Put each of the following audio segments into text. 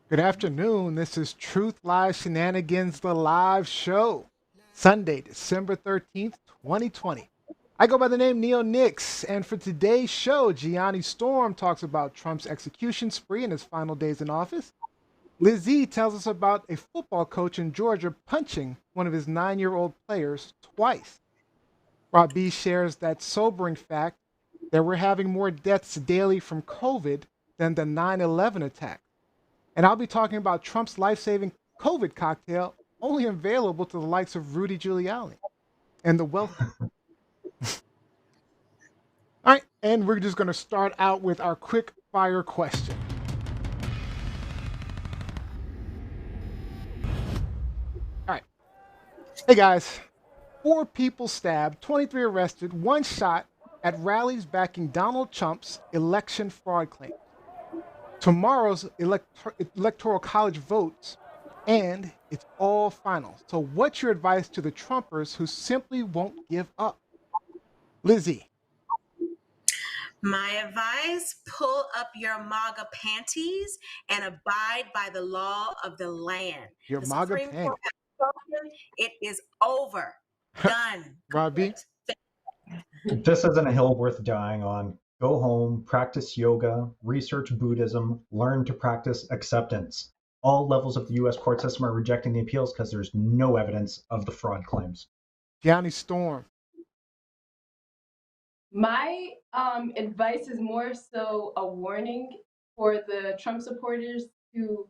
Good afternoon. This is Truth Lies Shenanigans, the live show, Sunday, December 13th, 2020. I go by the name Neo Nix, and for today's show, Gianni Storm talks about Trump's execution spree in his final days in office. Lizzie tells us about a football coach in Georgia punching one of his 9-year-old players twice. Rob B shares that sobering fact that we're having more deaths daily from COVID than the 9/11 attack. And I'll be talking about Trump's life saving COVID cocktail, only available to the likes of Rudy Giuliani and the wealthy. All right, and we're just going to start out with our quick fire question. All right. Hey guys, 4 people stabbed, 23 arrested, 1 shot at rallies backing Donald Trump's election fraud claim. Tomorrow's electoral college votes, and it's all final. So, what's your advice to the Trumpers who simply won't give up? Lizzie. My advice, pull up your MAGA panties and abide by the law of the land. Your The MAGA Supreme panties. Court has spoken. It is over. Done. Robbie. This isn't a hill worth dying on. Go home, practice yoga, research Buddhism, learn to practice acceptance. All levels of the US court system are rejecting the appeals because there's no evidence of the fraud claims. Gianni Storm. My advice is more so a warning for the Trump supporters to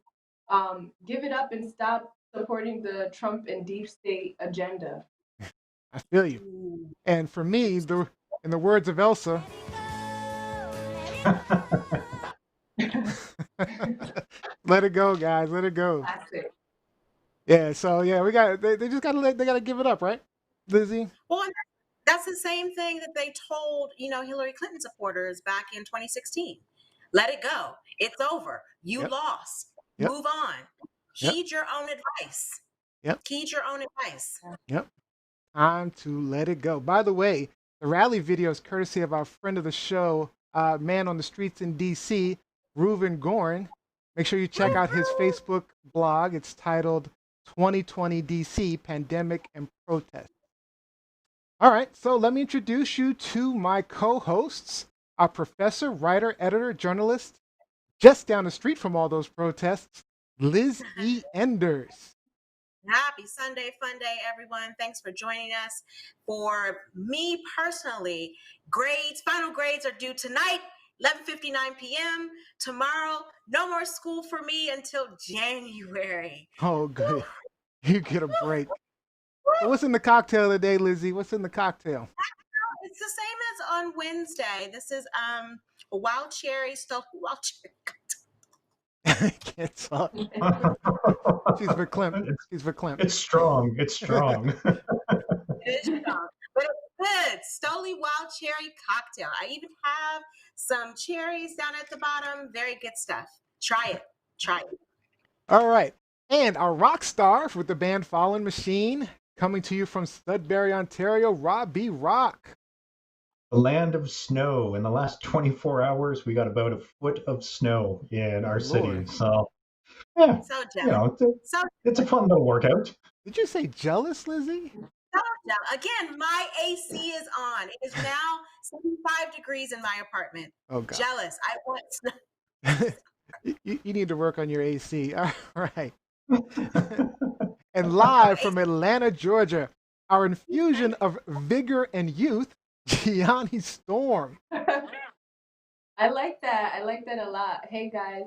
give it up and stop supporting the Trump and deep state agenda. I feel you. And for me, in the words of Elsa, let it go, guys. Let it go. Classic. Yeah. So yeah, they just gotta give it up, right, Lizzie? Well, that's the same thing that they told, Hillary Clinton supporters back in 2016. Let it go. It's over. You lost. Yep. Move on. Heed your own advice. Yep. Heed your own advice. Yep. Time to let it go. By the way, the rally video is courtesy of our friend of the show, man on the streets in DC, Reuven Gorin. Make sure you check out his Facebook blog. It's titled 2020 DC Pandemic and Protest. All right, so let me introduce you to my co-hosts, our professor, writer, editor, journalist, just down the street from all those protests, Liz E. Enders. Happy Sunday, fun day, everyone. Thanks for joining us. For me personally, final grades are due tonight, 11:59 p.m. Tomorrow, no more school for me until January. Oh, good. You get a break. So what's in the cocktail today, Lizzie? What's in the cocktail? It's the same as on Wednesday. This is a wild cherry, wild cherry. I can't talk. She's verklempt. She's verklempt. It's strong. It's strong. It is strong, but it's good. Stoli wild cherry cocktail. I even have some cherries down at the bottom. Very good stuff. Try it. Try it. All right. And our rock star with the band Fallen Machine, coming to you from Sudbury, Ontario, Rob B. Rock. The land of snow. In the last 24 hours, we got about a foot of snow in our city. So, yeah, So jealous. It's a fun little workout. Did you say jealous, Lizzie? So jealous. Again, my AC is on. It is now 75 degrees in my apartment. Oh, God. Jealous. I want snow. You need to work on your AC. All right. And live from Atlanta, Georgia, our infusion of vigor and youth, Gianni Storm. I like that. I like that a lot. Hey guys.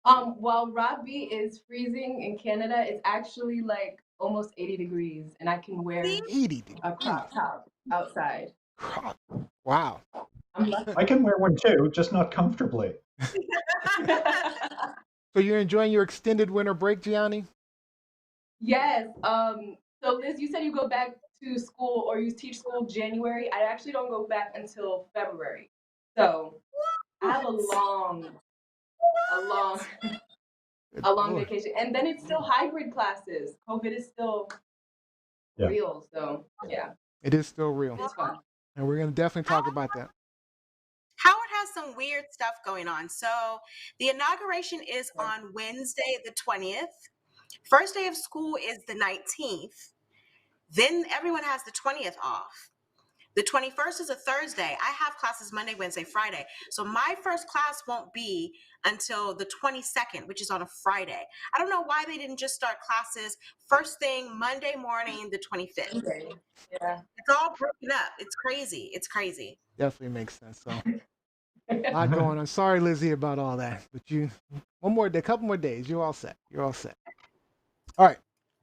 While Rob B is freezing in Canada, it's actually like almost 80 degrees, and I can wear 80 a crop top outside. Wow. I can wear one too, just not comfortably. So you're enjoying your extended winter break, Gianni? Yes. So Liz, you said you go back to school or you teach school January. I actually don't go back until February. So I have a long vacation. And then it's still hybrid classes. COVID is still real. So yeah. It is still real. It's fun. And we're going to definitely talk about that. Howard has some weird stuff going on. So the inauguration is on Wednesday, the 20th. First day of school is the 19th. Then everyone has the 20th off. The 21st is a Thursday. I have classes Monday, Wednesday, Friday. So my first class won't be until the 22nd, which is on a Friday. I don't know why they didn't just start classes first thing Monday morning, the 25th. Okay. Yeah. It's all broken up. It's crazy. It's crazy. Definitely makes sense. So a lot going on. Sorry, Lizzie, about all that. But you, one more day, couple more days, you're all set. You're all set. All right.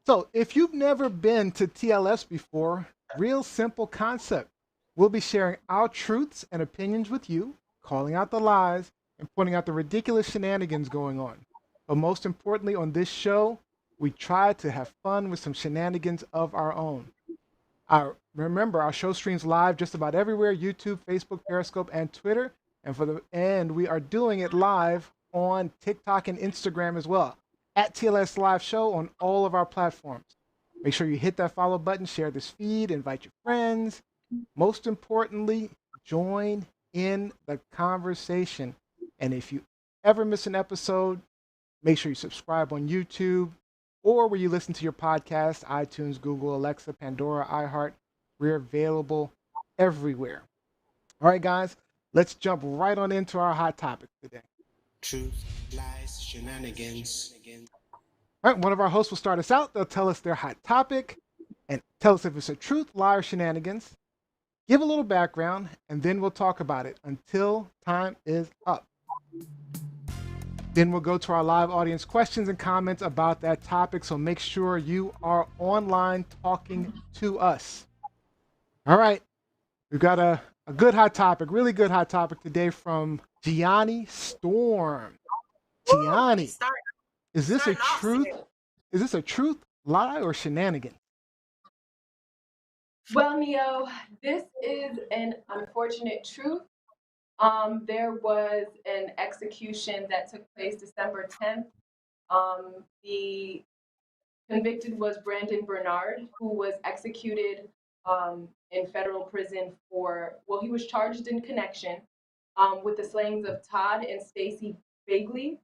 So if you've never been to TLS before, real simple concept. We'll be sharing our truths and opinions with you, calling out the lies, and pointing out the ridiculous shenanigans going on. But most importantly, on this show, we try to have fun with some shenanigans of our own. Remember, our show streams live just about everywhere: YouTube, Facebook, Periscope, and Twitter. And we are doing it live on TikTok and Instagram as well, at TLS Live Show on all of our platforms. Make sure you hit that follow button, share this feed, invite your friends. Most importantly, join in the conversation. And if you ever miss an episode, make sure you subscribe on YouTube or where you listen to your podcast: iTunes, Google, Alexa, Pandora, iHeart. We're available everywhere. All right, guys, let's jump right on into our hot topic today. Truth, lies, shenanigans. All right, one of our hosts will start us out. They'll tell us their hot topic and tell us if it's a truth, lie, or shenanigans. Give a little background, and then we'll talk about it until time is up. Then we'll go to our live audience questions and comments about that topic. So make sure you are online talking to us. All right. We've got a good hot topic, really good hot topic today from Gianni Storm. Gianni, is this a truth? Is this a truth, lie, or shenanigan? Well, Neo, this is an unfortunate truth. There was an execution that took place December 10th. The convicted was Brandon Bernard, who was executed in federal prison he was charged in connection with the slayings of Todd and Stacy Bagley,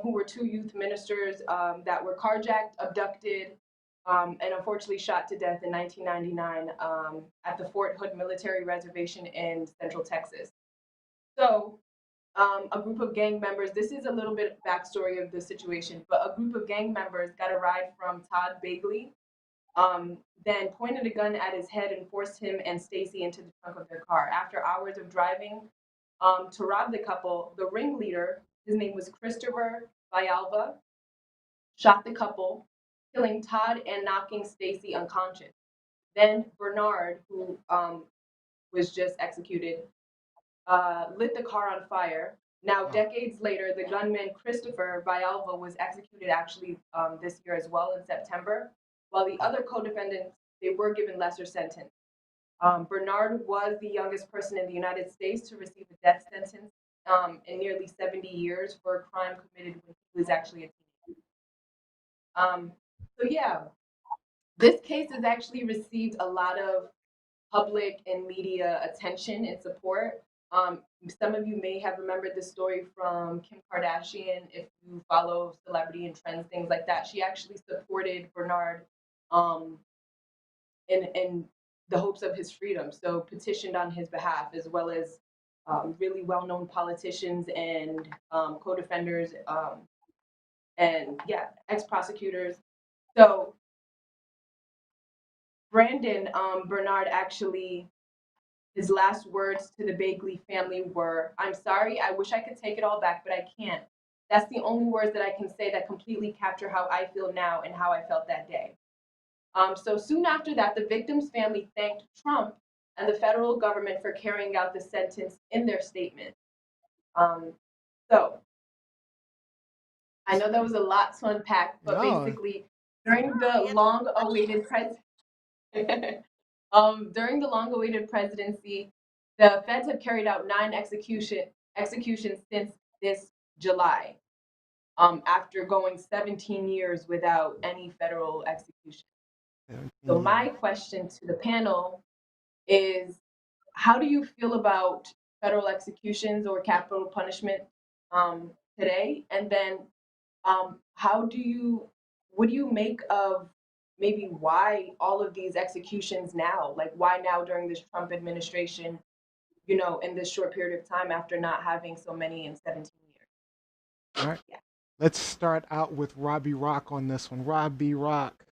who were two youth ministers that were carjacked, abducted, and unfortunately shot to death in 1999 at the Fort Hood Military Reservation in Central Texas. So a group of gang members, this is a little bit backstory of the situation, but a group of gang members got a ride from Todd Bagley, then pointed a gun at his head and forced him and Stacy into the trunk of their car. After hours of driving to rob the couple, the ringleader, his name was Christopher Villalba, shot the couple, killing Todd and knocking Stacy unconscious. Then Bernard, who was just executed, lit the car on fire. Now, decades later, the gunman Christopher Villalba was executed actually this year as well in September, while the other co-defendants, they were given lesser sentence. Bernard was the youngest person in the United States to receive a death sentence in nearly 70 years for a crime committed when he was actually a teenager. So yeah, this case has actually received a lot of public and media attention and support. Some of you may have remembered the story from Kim Kardashian. If you follow celebrity and trends, things like that, she actually supported Bernard in the hopes of his freedom. So petitioned on his behalf, as well as really well-known politicians and co-defenders and ex-prosecutors. So Brandon Bernard actually, his last words to the Bagley family were, "I'm sorry, I wish I could take it all back, but I can't. That's the only words that I can say that completely capture how I feel now and how I felt that day." So soon after that, the victim's family thanked Trump and the federal government for carrying out the sentence in their statement. So I know that was a lot to unpack, but basically during the long-awaited during the long-awaited presidency, the feds have carried out 9 executions since this July, after going 17 years without any federal execution. So my question to the panel is, how do you feel about federal executions or capital punishment today? And then what do you make of maybe why all of these executions now? Like, why now during this Trump administration, in this short period of time after not having so many in 17 years? All right. Yeah. Let's start out with Robbie Rock on this one. Robbie Rock.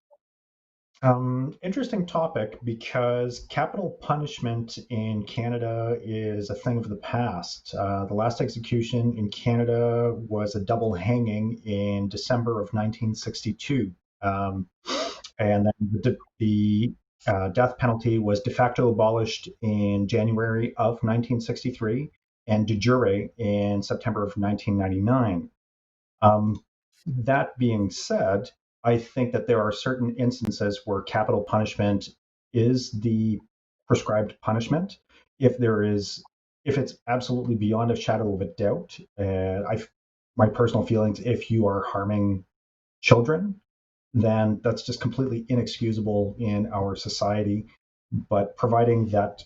Interesting topic because capital punishment in Canada is a thing of the past. The last execution in Canada was a double hanging in December of 1962. And then the death penalty was de facto abolished in January of 1963 and de jure in September of 1999. That being said, I think that there are certain instances where capital punishment is the prescribed punishment. If there is, if it's absolutely beyond a shadow of a doubt, my personal feelings, if you are harming children, then that's just completely inexcusable in our society. But providing that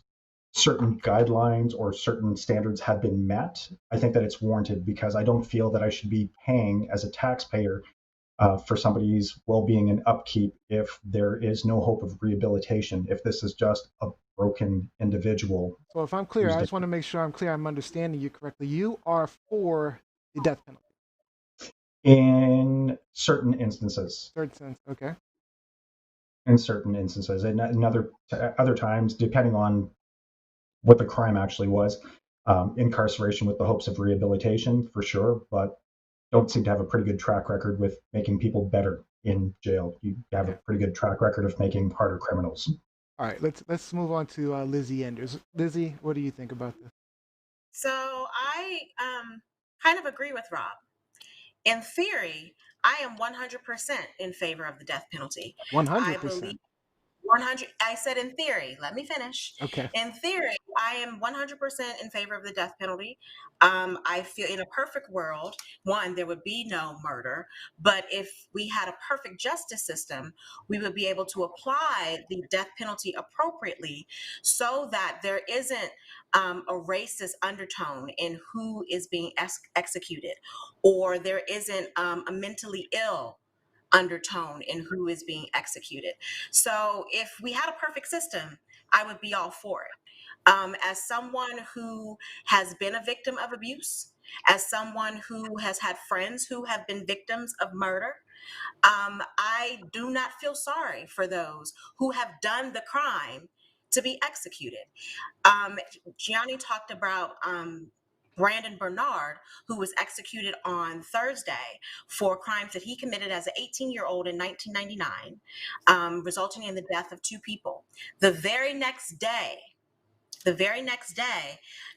certain guidelines or certain standards have been met, I think that it's warranted because I don't feel that I should be paying as a taxpayer for somebody's well-being and upkeep if there is no hope of rehabilitation, if this is just a broken individual. So if I'm clear, I just want to make sure I'm clear, I'm understanding you correctly. You are for the death penalty. In certain instances. Third sense, okay. In certain instances, and in other times, depending on what the crime actually was, incarceration with the hopes of rehabilitation for sure, but don't seem to have a pretty good track record with making people better in jail. You have a pretty good track record of making harder criminals. All right, let's move on to Lizzie Enders. Lizzie, what do you think about this? So I kind of agree with Rob. In theory, I am 100% in favor of the death penalty. I 100%. believe 100. I said in theory. Let me finish. Okay. In theory, I am 100% in favor of the death penalty. I feel in a perfect world, one, there would be no murder. But if we had a perfect justice system, we would be able to apply the death penalty appropriately so that there isn't a racist undertone in who is being executed, or there isn't a mentally ill undertone in who is being executed. So if we had a perfect system, I would be all for it. As someone who has been a victim of abuse, as someone who has had friends who have been victims of murder, I do not feel sorry for those who have done the crime to be executed. Gianni talked about Brandon Bernard, who was executed on Thursday for crimes that he committed as an 18-year-old in 1999, resulting in the death of two people. The very next day,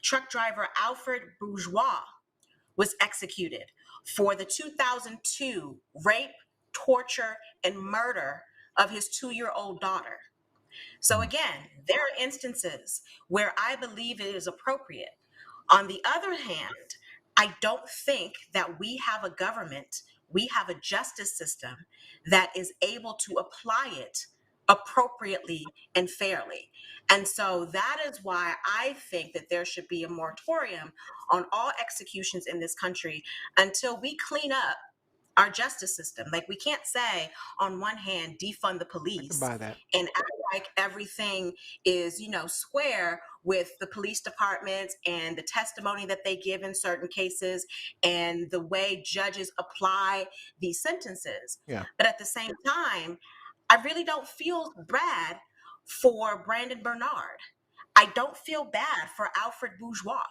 truck driver Alfred Bourgeois was executed for the 2002 rape, torture, and murder of his 2-year-old daughter. So again, there are instances where I believe it is appropriate. On the other hand, I don't think that we have a government, we have a justice system that is able to apply it appropriately and fairly. And so that is why I think that there should be a moratorium on all executions in this country until we clean up our justice system. Like, we can't say on one hand defund the I can police buy that. and act like everything is square with the police departments and the testimony that they give in certain cases and the way judges apply these sentences. Yeah. But at the same time, I really don't feel bad for Brandon Bernard. I don't feel bad for Alfred Bourgeois.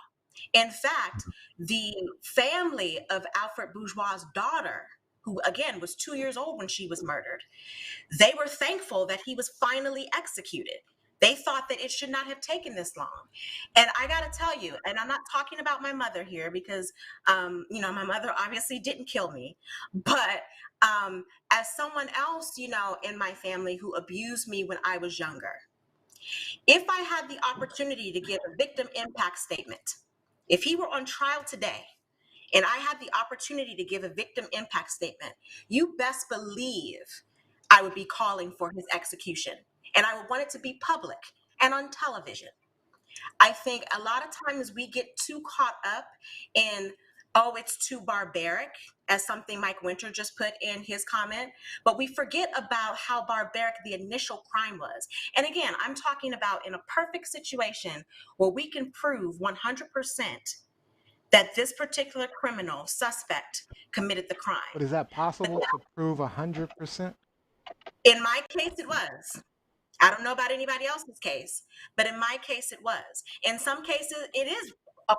In fact, the family of Alfred Bourgeois' daughter, who again was 2 years old when she was murdered, they were thankful that he was finally executed. They thought that it should not have taken this long. And I got to tell you, and I'm not talking about my mother here because, my mother obviously didn't kill me, but as someone else, in my family who abused me when I was younger, if I had the opportunity to give a victim impact statement, if he were on trial today and I had the opportunity to give a victim impact statement, you best believe I would be calling for his execution. And I would want it to be public and on television. I think a lot of times we get too caught up in, oh, it's too barbaric. as something Mike Winter just put in his comment, but we forget about how barbaric the initial crime was. And again, I'm talking about in a perfect situation where we can prove 100% that this particular criminal suspect committed the crime. But is that possible to prove 100%? In my case, it was. I don't know about anybody else's case, but in my case, it was. In some cases, it is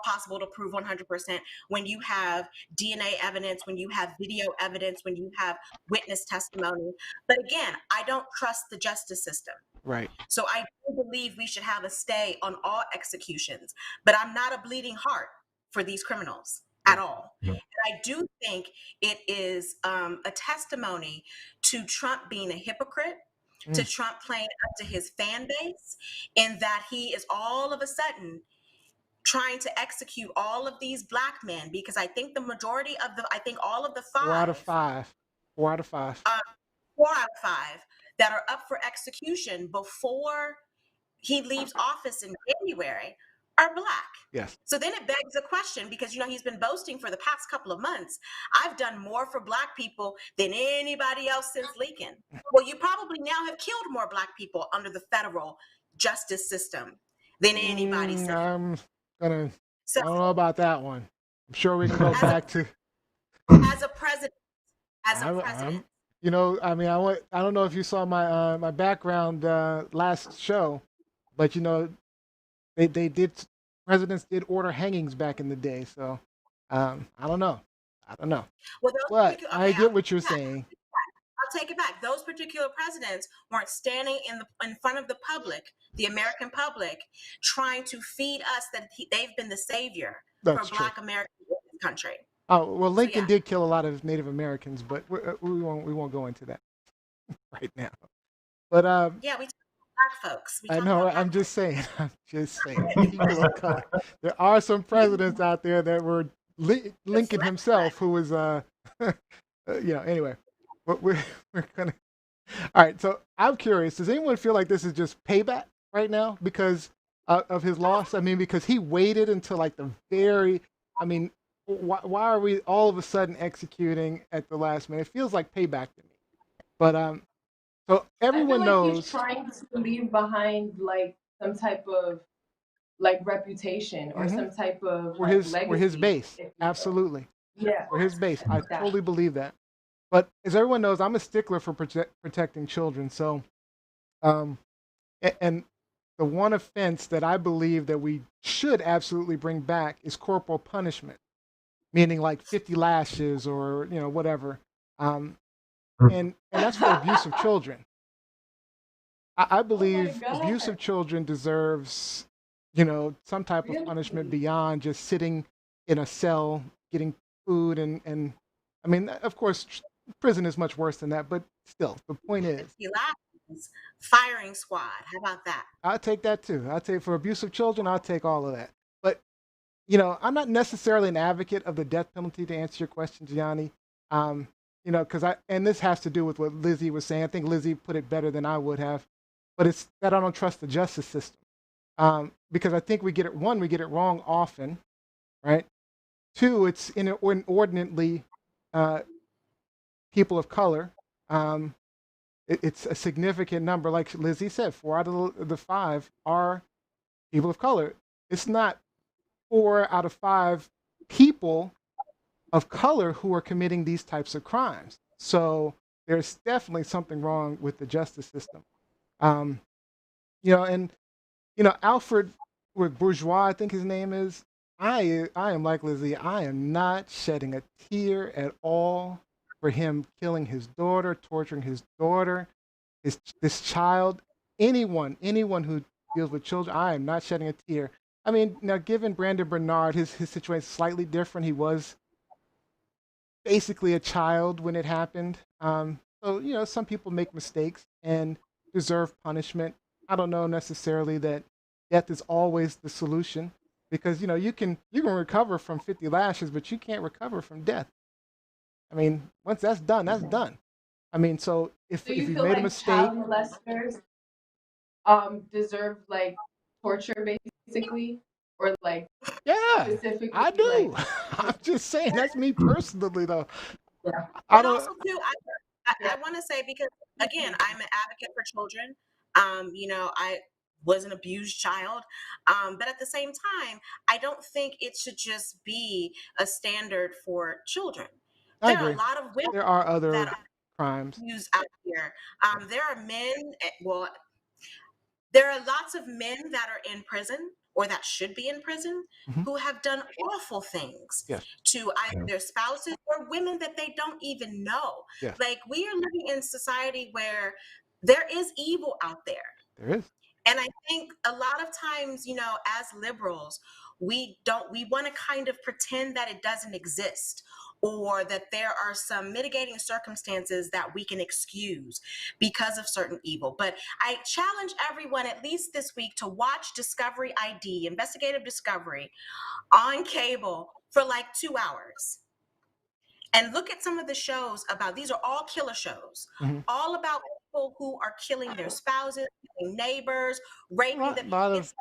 possible to prove 100% when you have DNA evidence, when you have video evidence, when you have witness testimony. But again, I don't trust the justice system. Right. So I do believe we should have a stay on all executions, but I'm not a bleeding heart for these criminals at all. Yeah. And I do think it is a testimony to Trump being a hypocrite, to Trump playing up to his fan base, in that he is all of a sudden trying to execute all of these black men, because I think the majority of I think all of the 4 out of 5. 4 out of 5. 4 out of 5 that are up for execution before he leaves office in January are black. Yes. So then it begs a question, because he's been boasting for the past couple of months, I've done more for black people than anybody else since Lincoln. Well, you probably now have killed more black people under the federal justice system than anybody since. I don't So know about that one. I'm sure we can go back to as a president. I don't know if you saw my my background last show, but they did, presidents did order hangings back in the day, so I don't know. Well, But I get what you're saying. I'll take it back. Those particular presidents weren't standing in front of the public, the American public, trying to feed us that they've been the savior for Black Americans in this country. Oh well, Lincoln did kill a lot of Native Americans, but we won't go into that right now. But yeah, we talk about black folks. I know. I'm just saying. People of color. There are some presidents out there that were Lincoln himself, who was Anyway, but we're gonna. All right. So I'm curious. Does anyone feel like this is just payback right now because of his loss? I mean, because he waited until like the very. I mean, why are we all of a sudden executing at the last minute? It feels like payback to me. But so everyone knows he's trying to leave behind like some type of like reputation or some type of legacy. For his base. Absolutely. Yeah. For his base. I totally believe that. But as everyone knows, I'm a stickler for protecting children. So, and the one offense that I believe that we should absolutely bring back is corporal punishment, meaning like 50 lashes or whatever, and that's for abuse of children. I believe abuse of children deserves some type of punishment beyond just sitting in a cell getting food and I mean, of course, prison is much worse than that, but still, the point is firing squad. How about that? I'll take that too. I'll take, for abuse of children, I'll take all of that. But I'm not necessarily an advocate of the death penalty, to answer your question, Gianni. Because and this has to do with what Lizzie was saying. I think Lizzie put it better than I would have, but it's that I don't trust the justice system. Because I think we get it wrong often, right? 2, it's inordinately people of color. It's a significant number, like Lizzie said. 4 out of the 5 are people of color. It's not 4 out of 5 people of color who are committing these types of crimes. So there's definitely something wrong with the justice system. Alfred with Bourgeois, I think his name is. I am like Lizzie. I am not shedding a tear at all for him killing his daughter, torturing his daughter, this child, anyone who deals with children. I am not shedding a tear. I mean, now given Brandon Bernard, his situation is slightly different. He was basically a child when it happened. So some people make mistakes and deserve punishment. I don't know necessarily that death is always the solution, because you can recover from 50 lashes, but you can't recover from death. I mean, once that's done, that's done. I mean, so if you made a mistake, child molesters deserve like torture basically, or like yeah, specifically, I do. I'm just saying, that's me personally though. I And don't. also too, I want to say, because again, I'm an advocate for children. I was an abused child, but at the same time, I don't think it should just be a standard for children. I There are a agree. lot of women There are that other are crimes. abused out here. Yeah. There are men. Well, there are lots of men that are in prison or that should be in prison Hmm. who have done awful things Yes. to either Yeah. their spouses or women that they don't even know. Yes. Like, we are living in society where there is evil out there. There is. And I think a lot of times, as liberals, we want to kind of pretend that it doesn't exist, or that there are some mitigating circumstances that we can excuse because of certain evil. But I challenge everyone, at least this week, to watch Discovery ID, Investigative Discovery, on cable for like 2 hours. And look at some of the shows about, these are all killer shows, Hmm. all about people who are killing their spouses, killing neighbors, raping them. Lot of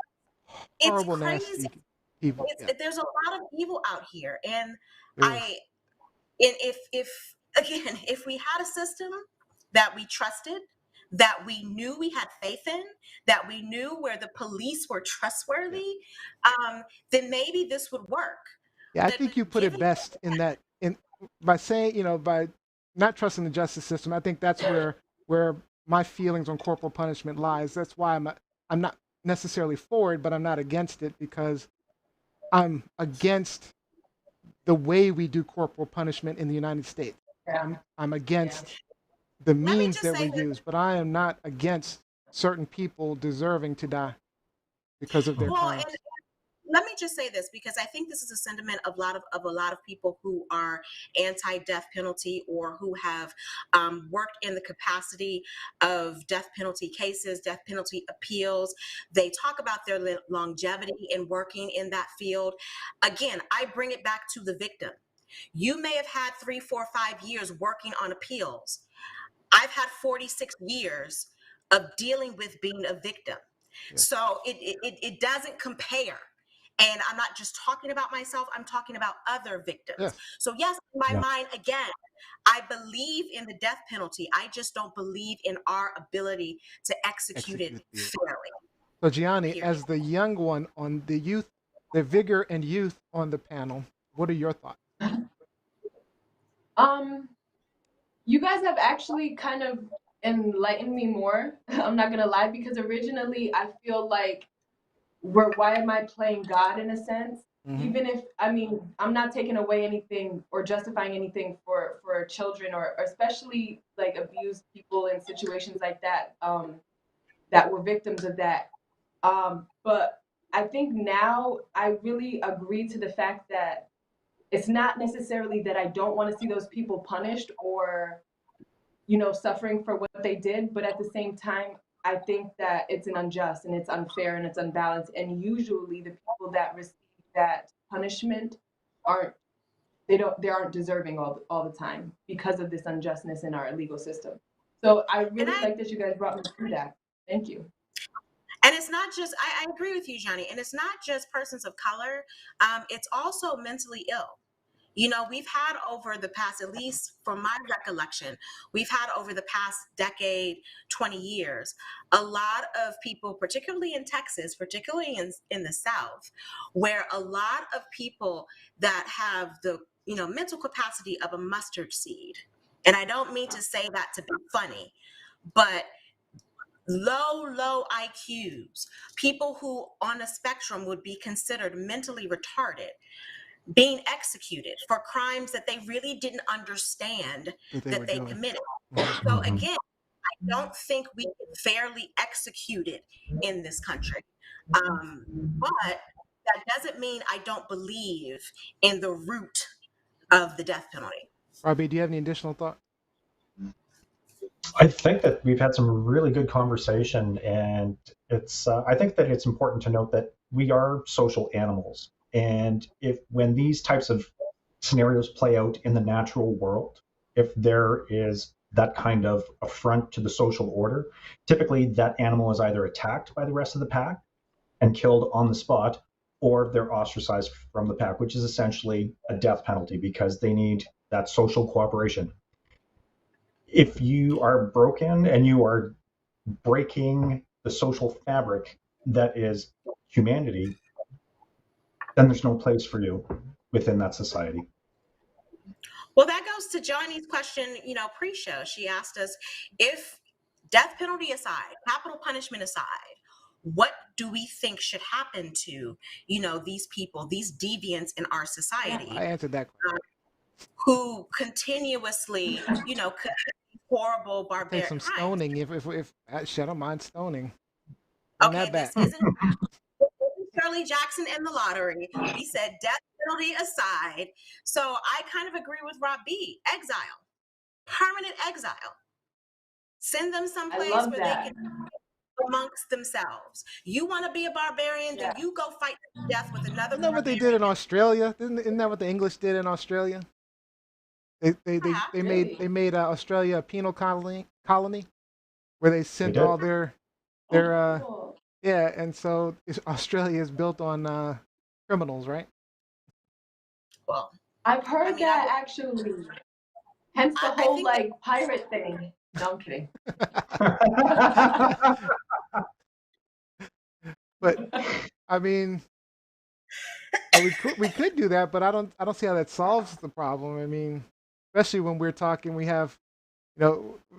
It's horrible, crazy. nasty evil. Yeah. There's a lot of evil out here. And There is. I and if again, if we had a system that we trusted, that we knew we had faith in, that we knew where the police were Yeah. trustworthy, then maybe this would work. Yeah. I But think you put it given best in that in by saying, by not trusting the justice system. I think that's where my feelings on corporal punishment lies. That's why I'm not necessarily for it, but I'm not against it, because I'm against the way we do corporal punishment in the United States. I'm against the let me means just that say we this. use, but I am not against certain people deserving to die because of their Well, and crimes. let me just say this, because I think this is a sentiment of a lot of people who are anti-death penalty, or who have worked in the capacity of death penalty cases, death penalty appeals. They talk about their longevity in working in that field. Again, I bring it back to the victim. You may have had 3, 4, 5 years working on appeals. I've had 46 years of dealing with being a victim. Yeah. So it doesn't compare. And I'm not just talking about myself, I'm talking about other victims. Yes. So, yes, in my Yeah. mind, again, I believe in the death penalty. I just don't believe in our ability to execute it Execute the. fairly, So Gianni, period. as the young one on the youth, the vigor and youth on the panel, what are your thoughts? Um, you guys have actually kind of enlightened me more. I'm not gonna lie, because originally I feel like, why am I playing God in a sense? Hmm. Even if, I mean, I'm not taking away anything or justifying anything for children, or especially like abused people in situations like that, that were victims of that. But I think now I really agree to the fact that it's not necessarily that I don't want to see those people punished, or suffering for what they did, but at the same time, I think that it's an unjust and it's unfair and it's unbalanced. And usually the people that receive that punishment aren't they aren't deserving all the time, because of this unjustness in our legal system. So I And really like that you guys brought me through that. Thank you. it's not just, I agree with you, Johnny, and it's not just persons of color, it's also mentally ill. We've had over the past, at least from my recollection, we've had over the past decade, 20 years, a lot of people, particularly in Texas, particularly in the South, where a lot of people that have the, mental capacity of a mustard seed. And I don't mean to say that to be funny, but low IQs, people who on a spectrum would be considered mentally retarded, being executed for crimes that they really didn't understand That they that were they doing. committed. Hmm. So Mhm. again, I don't think we can fairly execute it in this country. But that doesn't mean I don't believe in the root of the death penalty. Robbie, do you have any additional thought? I think that we've had some really good conversation, and it's. I think that it's important to note that we are social animals, and if when these types of scenarios play out in the natural world, if there is that kind of affront to the social order, typically that animal is either attacked by the rest of the pack and killed on the spot, or they're ostracized from the pack, which is essentially a death penalty because they need That's social cooperation. If you are broken and you are breaking the social fabric that is humanity, then there's no place for you within that society. Well, that goes to Johnny's question, pre-show. She asked us, if death penalty aside, capital punishment aside, what do we think should happen to, these people, these deviants in our society? I answered that question. Who continuously, commit horrible, I'll take barbaric some crimes. stoning if shit, I don't mind stoning. Bring Okay, that back. this isn't Shirley Jackson and the lottery. We said death penalty aside. So I kind of agree with Rob B. Exile, permanent exile. Send them someplace where they can amongst themselves. You want to be a barbarian, then you go fight to death with another Isn't that what they barbarian. did in Australia? Isn't that what the English did in Australia? They made Australia a penal colony where they sent all their yeah, and so Australia is built on criminals, right? Well, I've heard that actually. Hence the whole like pirate thing. No, I'm kidding. But I mean, we could do that, but I don't see how that solves the problem. I mean, especially when we're talking, we have,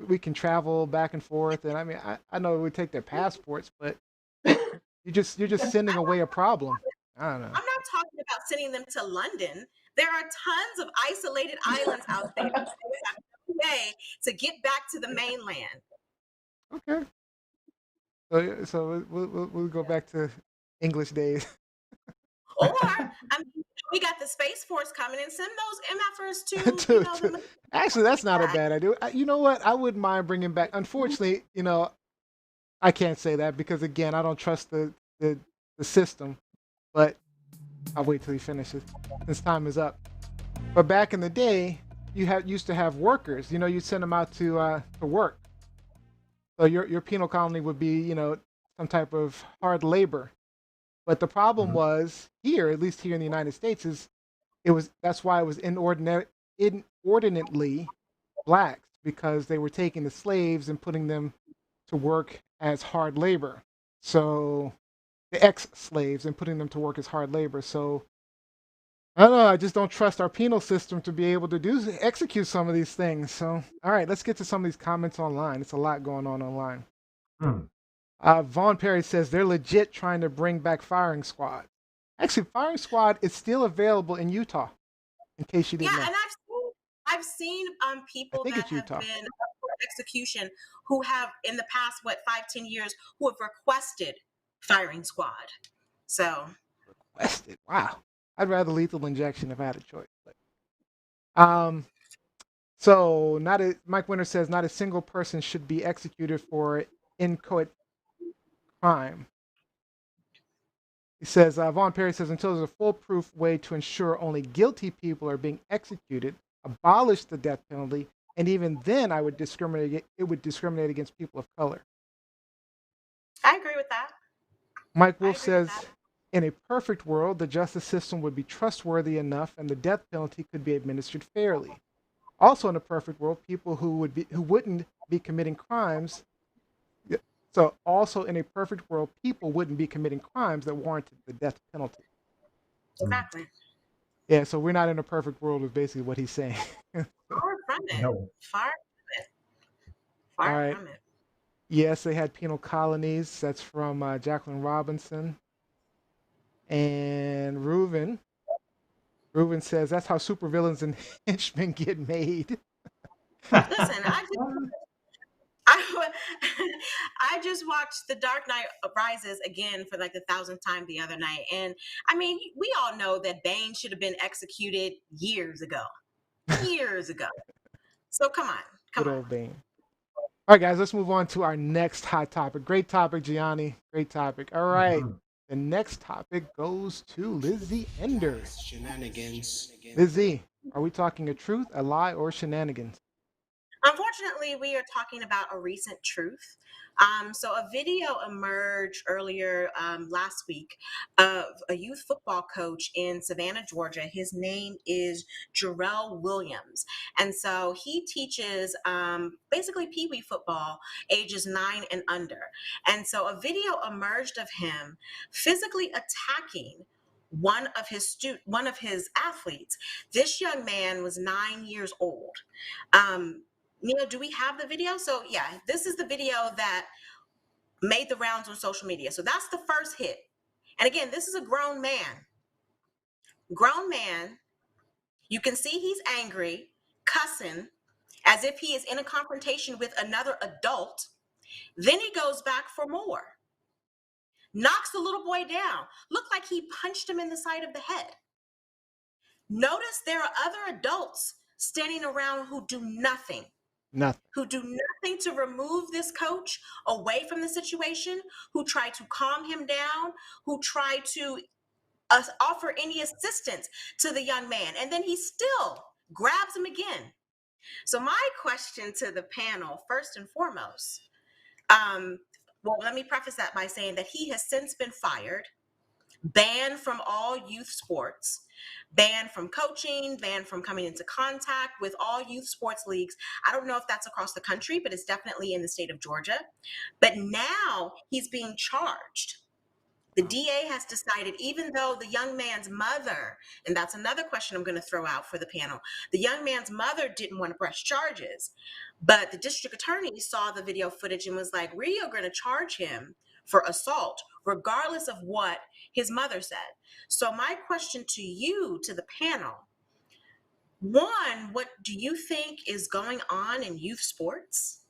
we can travel back and forth, and I mean, I know we take their passports, but you're just sending away a problem. I don't know. I'm not talking about sending them to London. There are tons of isolated islands out there. We have no way to get back to the mainland. Okay. So we'll go back to English days. Or we got the Space Force coming and send those MFers to Actually, that's not a bad idea. You know what? I wouldn't mind bringing back. Unfortunately, I can't say that because again, I don't trust the system. But I'll wait till he finishes since time is up. But back in the day, you used to have workers. You'd send them out to work. So your penal colony would be, some type of hard labor. But the problem was here, at least here in the United States, that's why it was inordinately blacks, because they were taking the slaves and putting them to work as hard labor. So the ex-slaves and putting them to work as hard labor. So I don't know. I just don't trust our penal system to be able to execute some of these things. So, all right, let's get to some of these comments online. It's a lot going on online. Vaughn Perry says they're legit trying to bring back firing squad. Actually, firing squad is still available in Utah, in case you didn't know. And I've seen people that have been for execution who have in the past 5-10 years who have requested firing squad. So requested. Wow. I'd rather lethal injection if I had a choice. But, so Mike Winter says not a single person should be executed for inchoate crime. He says Vaughn Perry says until there's a foolproof way to ensure only guilty people are being executed, abolish the death penalty, and even then it would discriminate against people of color. I agree with that. Mike Wolf says in a perfect world, the justice system would be trustworthy enough and the death penalty could be administered fairly. Also in a perfect world, people who wouldn't be committing crimes. So also in a perfect world, people wouldn't be committing crimes that warranted the death penalty. Exactly. Yeah, so we're not in a perfect world is basically what he's saying. Far from it. No. Far from it. Yes, they had penal colonies. That's from Jacqueline Robinson. And Reuven says that's how supervillains and henchmen get made. Listen, I just watched The Dark Knight Rises again for like the 1,000th time the other night. And I mean, we all know that Bane should have been executed years ago. So come on. Good old Bane. All right, guys, let's move on to our next hot topic. Great topic, Gianni. Great topic. All right. The next topic goes to Lizzie Enders. Shenanigans. Lizzie, are we talking a truth, a lie, or shenanigans? Unfortunately, unfortunately, we are talking about a recent truth. So a video emerged earlier last week of a youth football coach in Savannah, Georgia. His name is Jarrell Williams. And so he teaches basically Pee Wee football, ages 9 and under. And so a video emerged of him physically attacking one of his athletes. This young man was 9 years old. Neil, do we have the video? So yeah, this is the video that made the rounds on social media. So that's the first hit. And again, this is a grown man. Grown man. You can see he's angry, cussing, as if he is in a confrontation with another adult. Then he goes back for more. Knocks the little boy down. Looked like he punched him in the side of the head. Notice there are other adults standing around who do nothing. Nothing. Who do nothing to remove this coach away from the situation, who try to calm him down, who try to offer any assistance to the young man. And then he still grabs him again. So my question to the panel, first and foremost, well, let me preface that by saying that he has since been fired, banned from all youth sports, banned from coaching, banned from coming into contact with all youth sports leagues. I don't know if that's across the country, but it's definitely in the state of Georgia. But now he's being charged. The DA has decided, even though the young man's mother, and that's another question I'm going to throw out for the panel, the young man's mother didn't want to press charges, but the district attorney saw the video footage and was like, we are going to charge him for assault, regardless of what his mother said. So my question to you, to the panel, one, what do you think is going on in youth sports?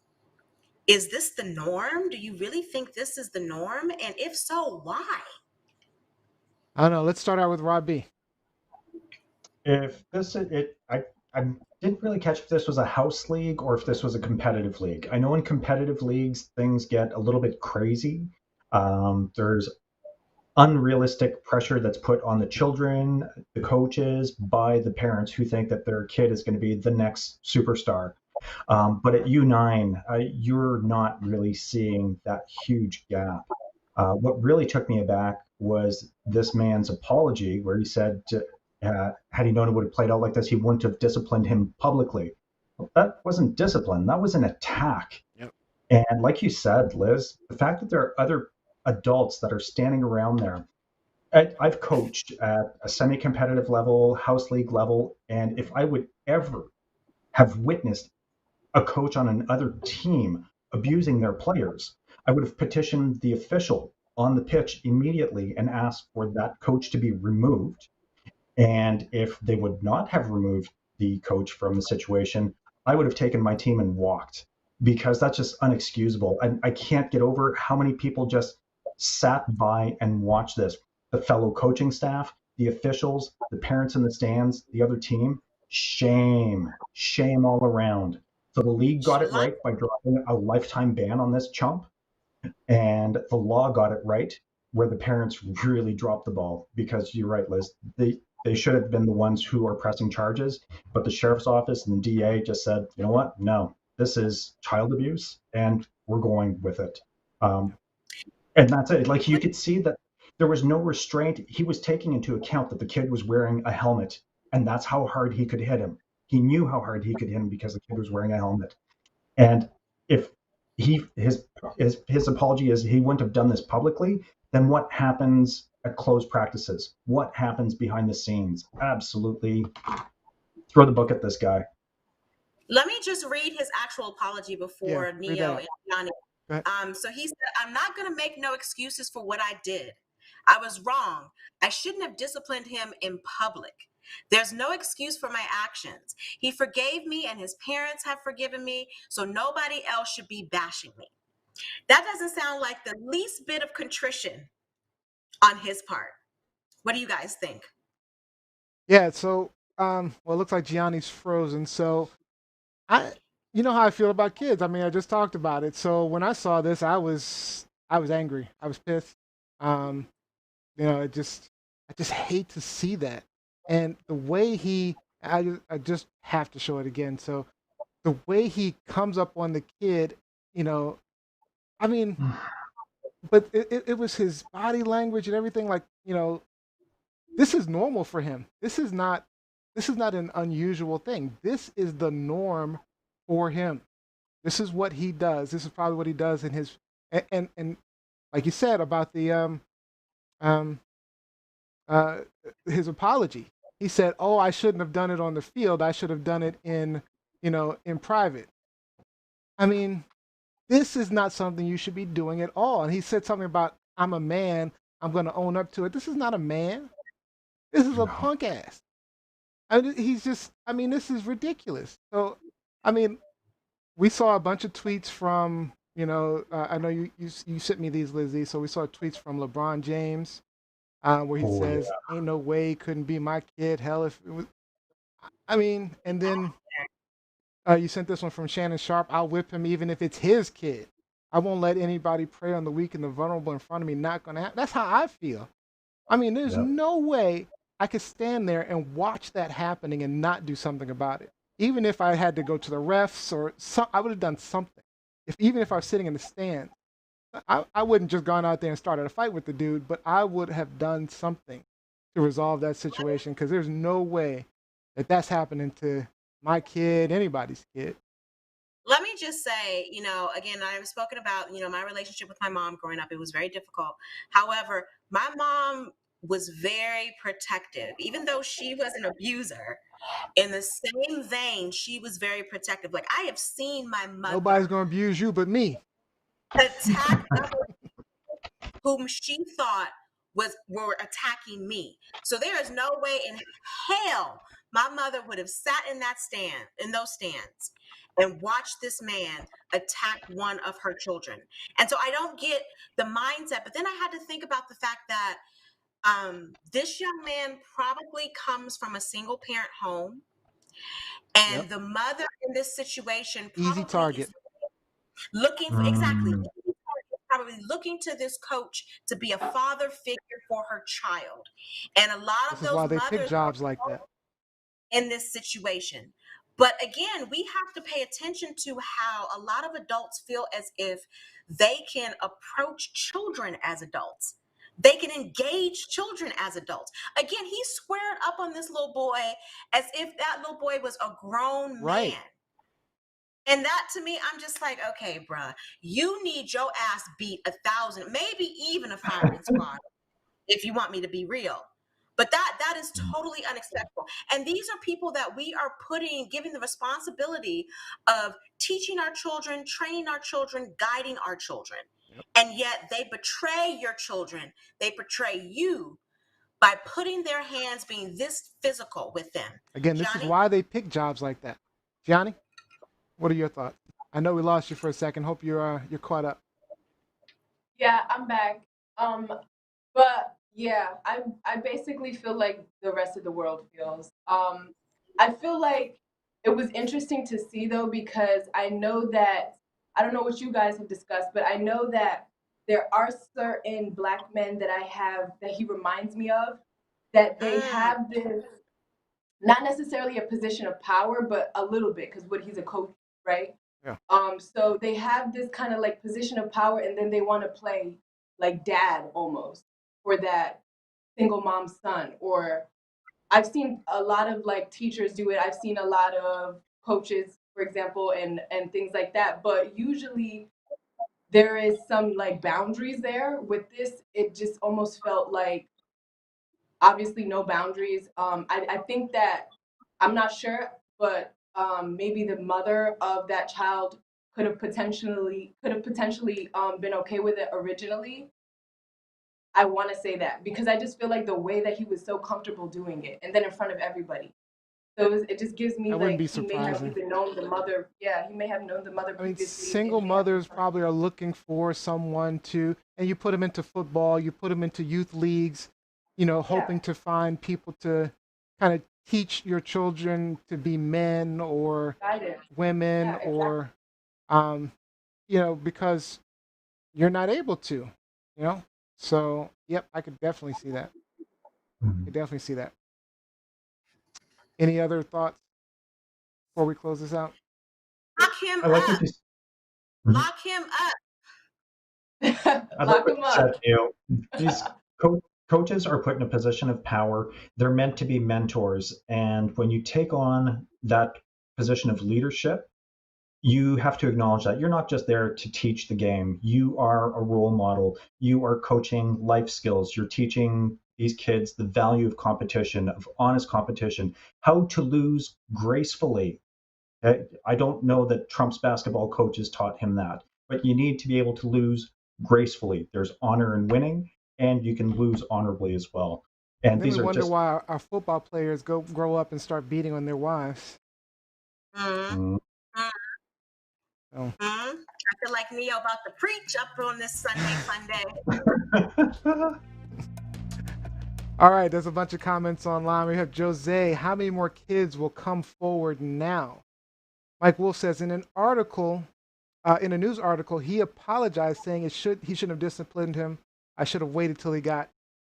Is this the norm? Do you really think this is the norm? And if so, why? I don't know. Let's start out with Rob B. If this I didn't really catch if this was a house league or if this was a competitive league. I know in competitive leagues things get a little bit crazy. There's unrealistic pressure that's put on the children, the coaches, by the parents who think that their kid is going to be the next superstar. But at U9, you're not really seeing that huge gap. What really took me aback was this man's apology, where he said, had he known it would have played out like this, he wouldn't have disciplined him publicly. Well, that wasn't discipline, that was an attack. Yep. And like you said, Liz, the fact that there are other adults that are standing around there. I've coached at a semi competitive level, house league level, and if I would ever have witnessed a coach on another team abusing their players, I would have petitioned the official on the pitch immediately and asked for that coach to be removed. And if they would not have removed the coach from the situation, I would have taken my team and walked, because that's just unexcusable. And I can't get over how many people just sat by and watched this. The fellow coaching staff, the officials, the parents in the stands, the other team. Shame, shame all around. So the league got it right by dropping a lifetime ban on this chump, and the law got it right where the parents really dropped the ball. Because you're right, Liz, they should have been the ones who are pressing charges, but the sheriff's office and the DA just said, you know what, no, this is child abuse and we're going with it. And that's it. Like, you could see that there was no restraint. He was taking into account that the kid was wearing a helmet, and that's how hard he could hit him. He knew how hard he could hit him because the kid was wearing a helmet. And if his apology is he wouldn't have done this publicly, then what happens at closed practices? What happens behind the scenes? Absolutely throw the book at this guy. Let me just read his actual apology before Neo and Gianni. So he said, I'm not going to make no excuses for what I did. I was wrong. I shouldn't have disciplined him in public. There's no excuse for my actions. He forgave me and his parents have forgiven me, so nobody else should be bashing me. That doesn't sound like the least bit of contrition on his part. What do you guys think? Yeah, so well, it looks like Gianni's frozen. So you know how I feel about kids. I mean, I just talked about it. So when I saw this, I was angry. I was pissed. You know, I just hate to see that. And the way I just have to show it again. So the way he comes up on the kid, you know, I mean, but it was his body language and everything. Like, this is normal for him. This is not an unusual thing. This is the norm for him. This is what he does. This is probably what he does in his and like you said about the um uh his apology. He said, "Oh, I shouldn't have done it on the field. I should have done it in private." I mean, this is not something you should be doing at all. And he said something about, "I'm a man. I'm going to own up to it." This is not a man. This is a No. punk ass. I mean, he's just. I mean, this is ridiculous. So, I mean, we saw a bunch of tweets from. I know you sent me these, Lizzie. So we saw tweets from LeBron James, where he Oh says, yeah. "Ain't no way he couldn't be my kid. Hell, if it was." I mean, and then you sent this one from Shannon Sharp. "I'll whip him even if it's his kid. I won't let anybody prey on the weak and the vulnerable in front of me. Not gonna happen." That's how I feel. I mean, there's Yep. no way I could stand there and watch that happening and not do something about it. Even if I had to go to the refs or some, I would have done something. Even if I was sitting in the stands, I wouldn't just gone out there and started a fight with the dude, but I would have done something to resolve that situation because there's no way that that's happening to my kid, anybody's kid. Let me just say, again, I've spoken about, my relationship with my mom growing up. It was very difficult. However, my mom was very protective, even though she was an abuser. In the same vein, she was very protective. Like, I have seen my Nobody's mother gonna abuse you but me. attack others whom she thought were attacking me. So there is no way in hell my mother would have sat in those stands and watched this man attack one of her children. And so I don't get the mindset, but then I had to think about the fact that this young man probably comes from a single parent home, Yep. and the mother in this situation Easy probably is target. looking for, exactly, Mm. probably looking to this coach to be a father figure for her child. And a lot This of is those why they pick mothers jobs like are that. in this situation. But again, we have to pay attention to how a lot of adults feel as if they can approach children as adults. They can engage children as adults. Again, he squared up on this little boy as if that little boy was a grown Right. man. And that, to me, I'm just like, okay, bruh, you need your ass beat 1,000, maybe even a firing squad, if you want me to be real. But that is Mm. totally unacceptable. And these are people that we are giving the responsibility of teaching our children, training our children, guiding our children. Yep. And yet they betray your children. They betray you by putting their hands being this physical with them. Again, this is Johnny? why they pick jobs like that. Gianni, what are your thoughts? I know we lost you for a second. Hope you're caught up. Yeah, I'm back. Um, but yeah, I basically feel like the rest of the world feels. I feel like it was interesting to see though because I know that I don't know what you guys have discussed, but I know that there are certain black men that he reminds me of that they Mm, have this not necessarily a position of power, but a little bit because what he's a coach, right? Yeah. So they have this kind of like position of power, and then they want to play like dad almost for that single mom son. Or I've seen a lot of like teachers do it. I've seen a lot of coaches, for example, and things like that. But usually there is some like boundaries there. With this, it just almost felt like obviously no boundaries. I think that I'm not sure, but maybe the mother of that child could have potentially been okay with it originally. I want to say that because I just feel like the way that he was so comfortable doing it, and then in front of everybody. So it just gives me That wouldn't like be he may have surprising. even known the mother. Yeah, he may have known the mother I mean, previously. It single may have been mothers something. probably are looking for someone to, and you put them into football, you put them into youth leagues, Yeah, hoping to find people to kind of teach your children to be men or guidance. women Yeah, exactly. or, um, because you're not able to, you know? So, yep, I could definitely see that. I Mm. could definitely see that. Any other thoughts before we close this out? him I like up. what you. Lock him up. I like Lock what them you said, up. Neil. These coaches are put in a position of power. They're meant to be mentors, and when you take on that position of leadership, you have to acknowledge that you're not just there to teach the game. You are a role model. You are coaching life skills. You're teaching these kids the value of competition, of honest competition, how to lose gracefully. I don't know that Trump's basketball coaches taught him that, but you need to be able to lose gracefully. There's honor in winning, and you can lose honorably as well. And And then we these are wonder just. why our football players grow up and start beating on their wives. Mm, Mm. mm, So, I feel like Neo about to preach up on this Sunday fun day. all right, there's a bunch of comments online. We have Jose. How many more kids will come forward now? Mike Wolf says in an article, in a news article, he apologized, saying he shouldn't have disciplined him. I should have waited till he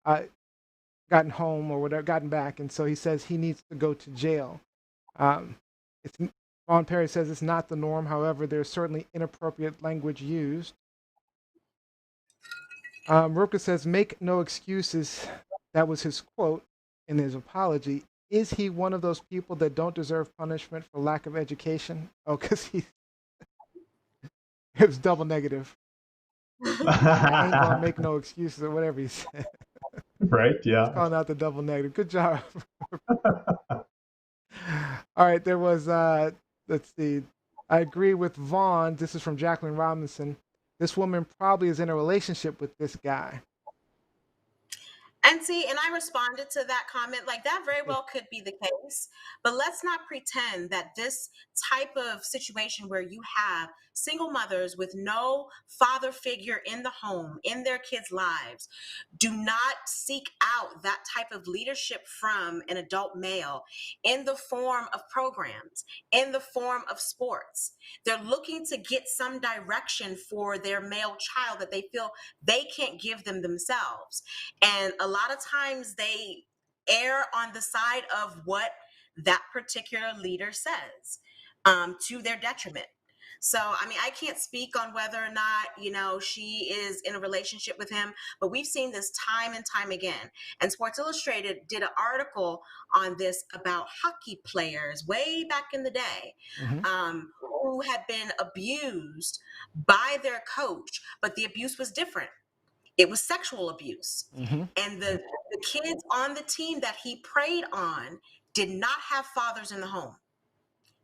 uh, gotten home or whatever, gotten back, and so he says he needs to go to jail. Um, it's Ron Perry says it's not the norm. However, there's certainly inappropriate language used. Roka says, "Make no excuses." That was his quote in his apology. Is he one of those people that don't deserve punishment for lack of education? Oh, because it was double negative. I ain't gonna make no excuses or whatever he said. Right? He's Yeah. calling out the double negative. Good job. All right, there was let's see. I agree with Vaughn. This is from Jacqueline Robinson. This woman probably is in a relationship with this guy. And see, and I responded to that comment like that very well could be the case. But let's not pretend that this type of situation where you have single mothers with no father figure in the home, in their kids' lives, do not seek out that type of leadership from an adult male in the form of programs, in the form of sports. They're looking to get some direction for their male child that they feel they can't give them themselves. And a lot of times they err on the side of what that particular leader says, to their detriment. So, I mean, I can't speak on whether or not, she is in a relationship with him, but we've seen this time and time again. And Sports Illustrated did an article on this about hockey players way back in the day, Mm-hmm. who had been abused by their coach, but the abuse was different. It was sexual abuse. Mm-hmm. And the kids on the team that he preyed on did not have fathers in the home.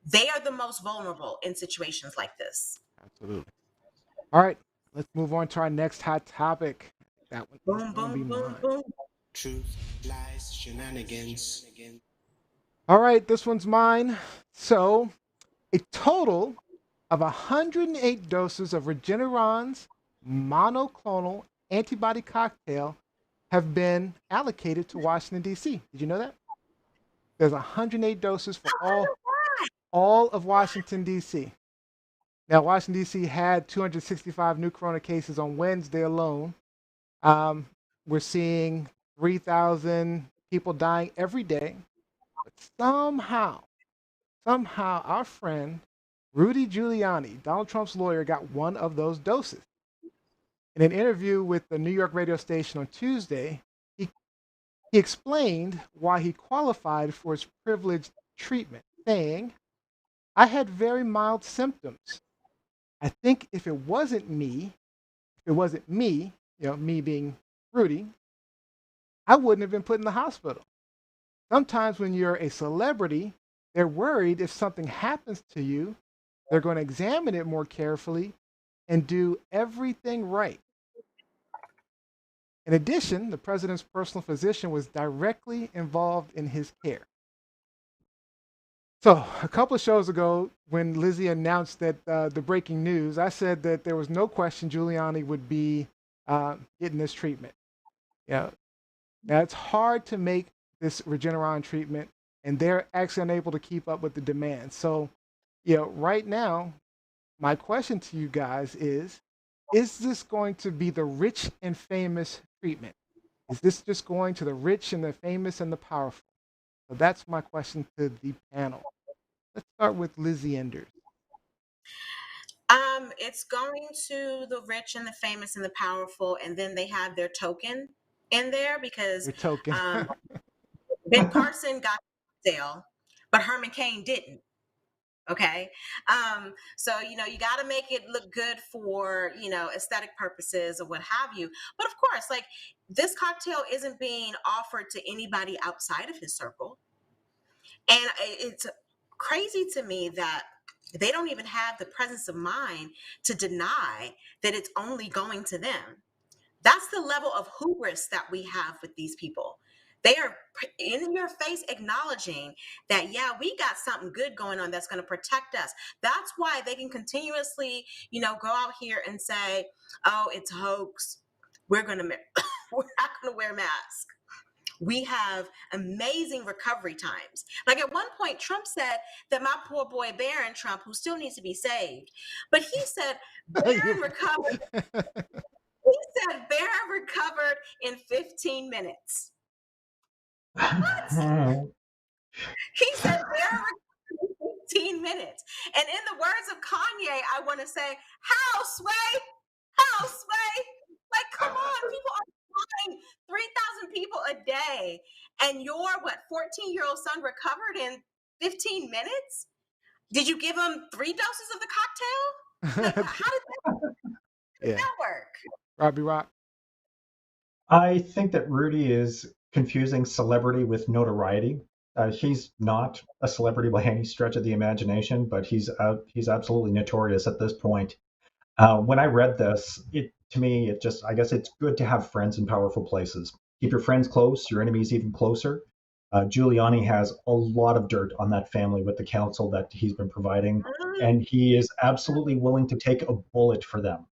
They are the most vulnerable in situations like this. Absolutely. All right, let's move on to our next hot topic. That one is Boom, going to be boom, boom, mine. boom. Truth, lies, shenanigans. All right, this one's mine. So, a total of 108 doses of Regeneron's monoclonal antibody cocktail have been allocated to Washington, D.C. Did you know that? There's 108 doses for all of Washington, D.C. Now, Washington, D.C. had 265 new corona cases on Wednesday alone. Um, we're seeing 3,000 people dying every day. But somehow, our friend Rudy Giuliani, Donald Trump's lawyer, got one of those doses. In an interview with the New York radio station on Tuesday, he, he explained why he qualified for his privileged treatment, saying, I had very mild symptoms. I think if it wasn't me, me being Rudy, I wouldn't have been put in the hospital. Sometimes when you're a celebrity, they're worried if something happens to you, they're going to examine it more carefully and do everything right. In addition, the president's personal physician was directly involved in his care. So, a couple of shows ago, when Lizzie announced that the breaking news, I said that there was no question Giuliani would be getting this treatment. Yeah, now it's hard to make this Regeneron treatment, and they're actually unable to keep up with the demand. So, right now, my question to you guys is this going to be the rich and famous treatment? Is this just going to the rich and the famous and the powerful? So that's my question to the panel. Let's start with Lizzie Enders. It's going to the rich and the famous and the powerful, and then they have their token in there because Your token. um, Ben Carson got the sale, but Herman Cain didn't. Okay. So, you got to make it look good for, aesthetic purposes or what have you. But of course, like this cocktail isn't being offered to anybody outside of his circle. And it's crazy to me that they don't even have the presence of mind to deny that it's only going to them. That's the level of hubris that we have with these people. They are in your face acknowledging that, yeah, we got something good going on that's going to protect us. That's why they can continuously, go out here and say, oh, it's a hoax. We're going to, we're not going to wear masks. We have amazing recovery times. Like at one point, Trump said that my poor boy Barron Trump, who still needs to be saved, but he said Barron recovered. He said Barron recovered in 15 minutes. What? He said Barron recovered in 15 minutes. And in the words of Kanye, I want to say, how, Sway? How, Sway? Like, come on, people are dying 3,000 people a day. And your, 14-year-old son recovered in 15 minutes? Did you give him 3 doses of the cocktail? Like, how did that work? Robbie Rock. I think that Rudy is confusing celebrity with notoriety. He's not a celebrity by any stretch of the imagination, but he's absolutely notorious at this point. When I read this, to me, I guess it's good to have friends in powerful places. Keep your friends close, your enemies even closer. Giuliani has a lot of dirt on that family with the counsel that he's been providing, and he is absolutely willing to take a bullet for them.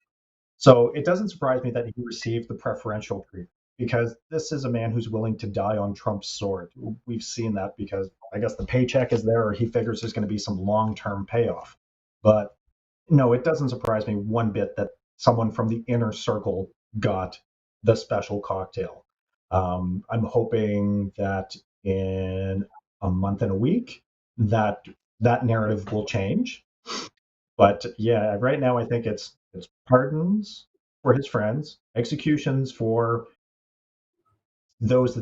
So it doesn't surprise me that he received the preferential treatment because this is a man who's willing to die on Trump's sword. We've seen that because I guess the paycheck is there, or he figures there's going to be some long-term payoff. But no, it doesn't surprise me one bit that someone from the inner circle got the special cocktail. I'm hoping that in a month and a week that narrative will change. But yeah, right now I think it's pardons for his friends, executions for those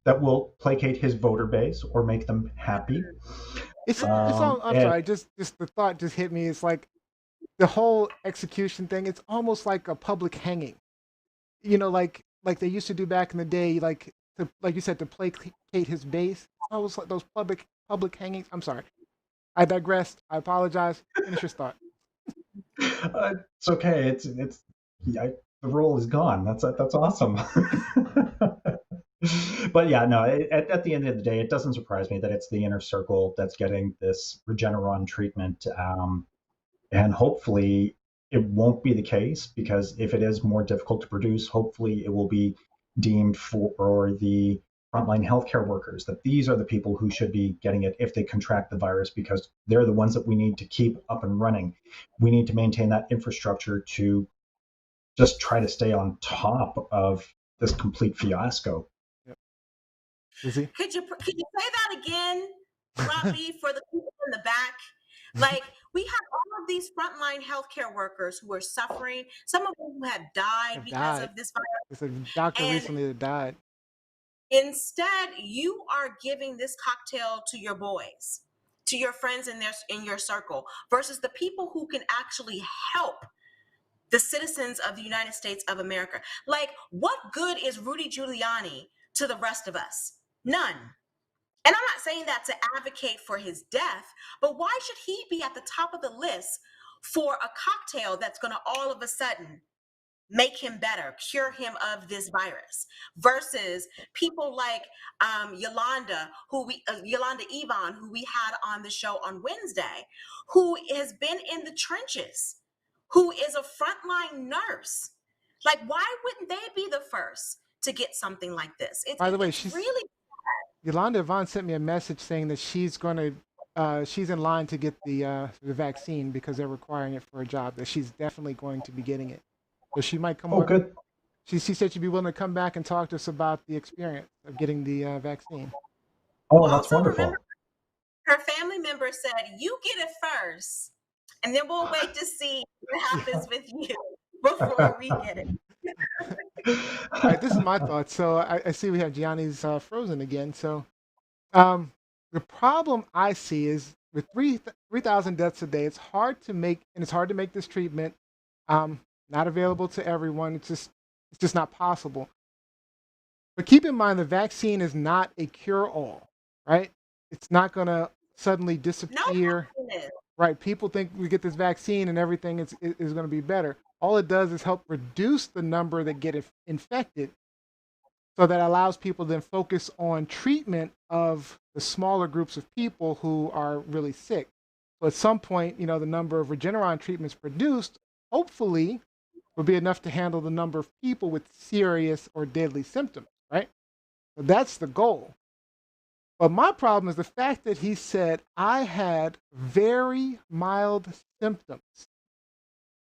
that will placate his voter base or make them happy. It's all, I'm And sorry, just the thought just hit me. It's like the whole execution thing. It's almost like a public hanging. Like they used to do back in the day, like you said, to placate his base. It's almost like those public hangings. I'm sorry, I digressed. I apologize. Finish your thought. it's okay. It's yeah, the role is gone. That's awesome. But yeah, no. At the end of the day, it doesn't surprise me that it's the inner circle that's getting this Regeneron treatment, and hopefully it won't be the case because if it is more difficult to produce, hopefully it will be deemed for the frontline healthcare workers that these are the people who should be getting it if they contract the virus because they're the ones that we need to keep up and running. We need to maintain that infrastructure to just try to stay on top of this complete fiasco. Yep. Is he? Could you say that again, Robbie, for the people in the back? Like, we have all of these frontline healthcare workers who are suffering. Some of them have died because of this virus. There's a doctor And recently that died. instead, you are giving this cocktail to your boys, to your friends in your circle, versus the people who can actually help the citizens of the United States of America. Like, what good is Rudy Giuliani to the rest of us? None. And I'm not saying that to advocate for his death, but why should he be at the top of the list for a cocktail that's going to all of a sudden make him better, cure him of this virus, versus people like Yolanda Evon, who we had on the show on Wednesday, who has been in the trenches, who is a frontline nurse. Like, why wouldn't they be the first to get something like this? By the way, it's really Yolanda Vaughn sent me a message saying that she's in line to get the vaccine because they're requiring it for a job. That she's definitely going to be getting it. So she might come Oh, on. good. She said she'd be willing to come back and talk to us about the experience of getting the vaccine. Oh, that's also wonderful. remember, her family member said, "You get it first, and then we'll wait to see what happens with you before we get it. All right, this is my thoughts. So I see we have Gianni's frozen again. So um, the problem I see is with 3,000 deaths a day, it's hard to make this treatment not available to everyone. It's just not possible. But keep in mind, the vaccine is not a cure-all, right? It's not going to suddenly No disappear. vaccine is. Right? People think we get this vaccine and everything is going to be better. All it does is help reduce the number that get infected, so that allows people to then focus on treatment of the smaller groups of people who are really sick. So at some point, the number of Regeneron treatments produced, hopefully, will be enough to handle the number of people with serious or deadly symptoms, right? So that's the goal. But my problem is the fact that he said I had very mild symptoms.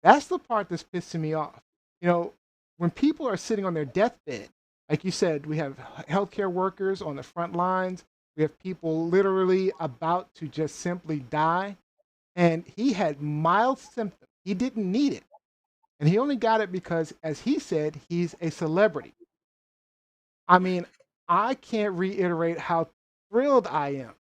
That's the part that's pissing me off. When people are sitting on their deathbed, like you said, we have healthcare workers on the front lines. We have people literally about to just simply die. And he had mild symptoms. He didn't need it. And he only got it because, as he said, he's a celebrity. I mean, I can't reiterate how thrilled I am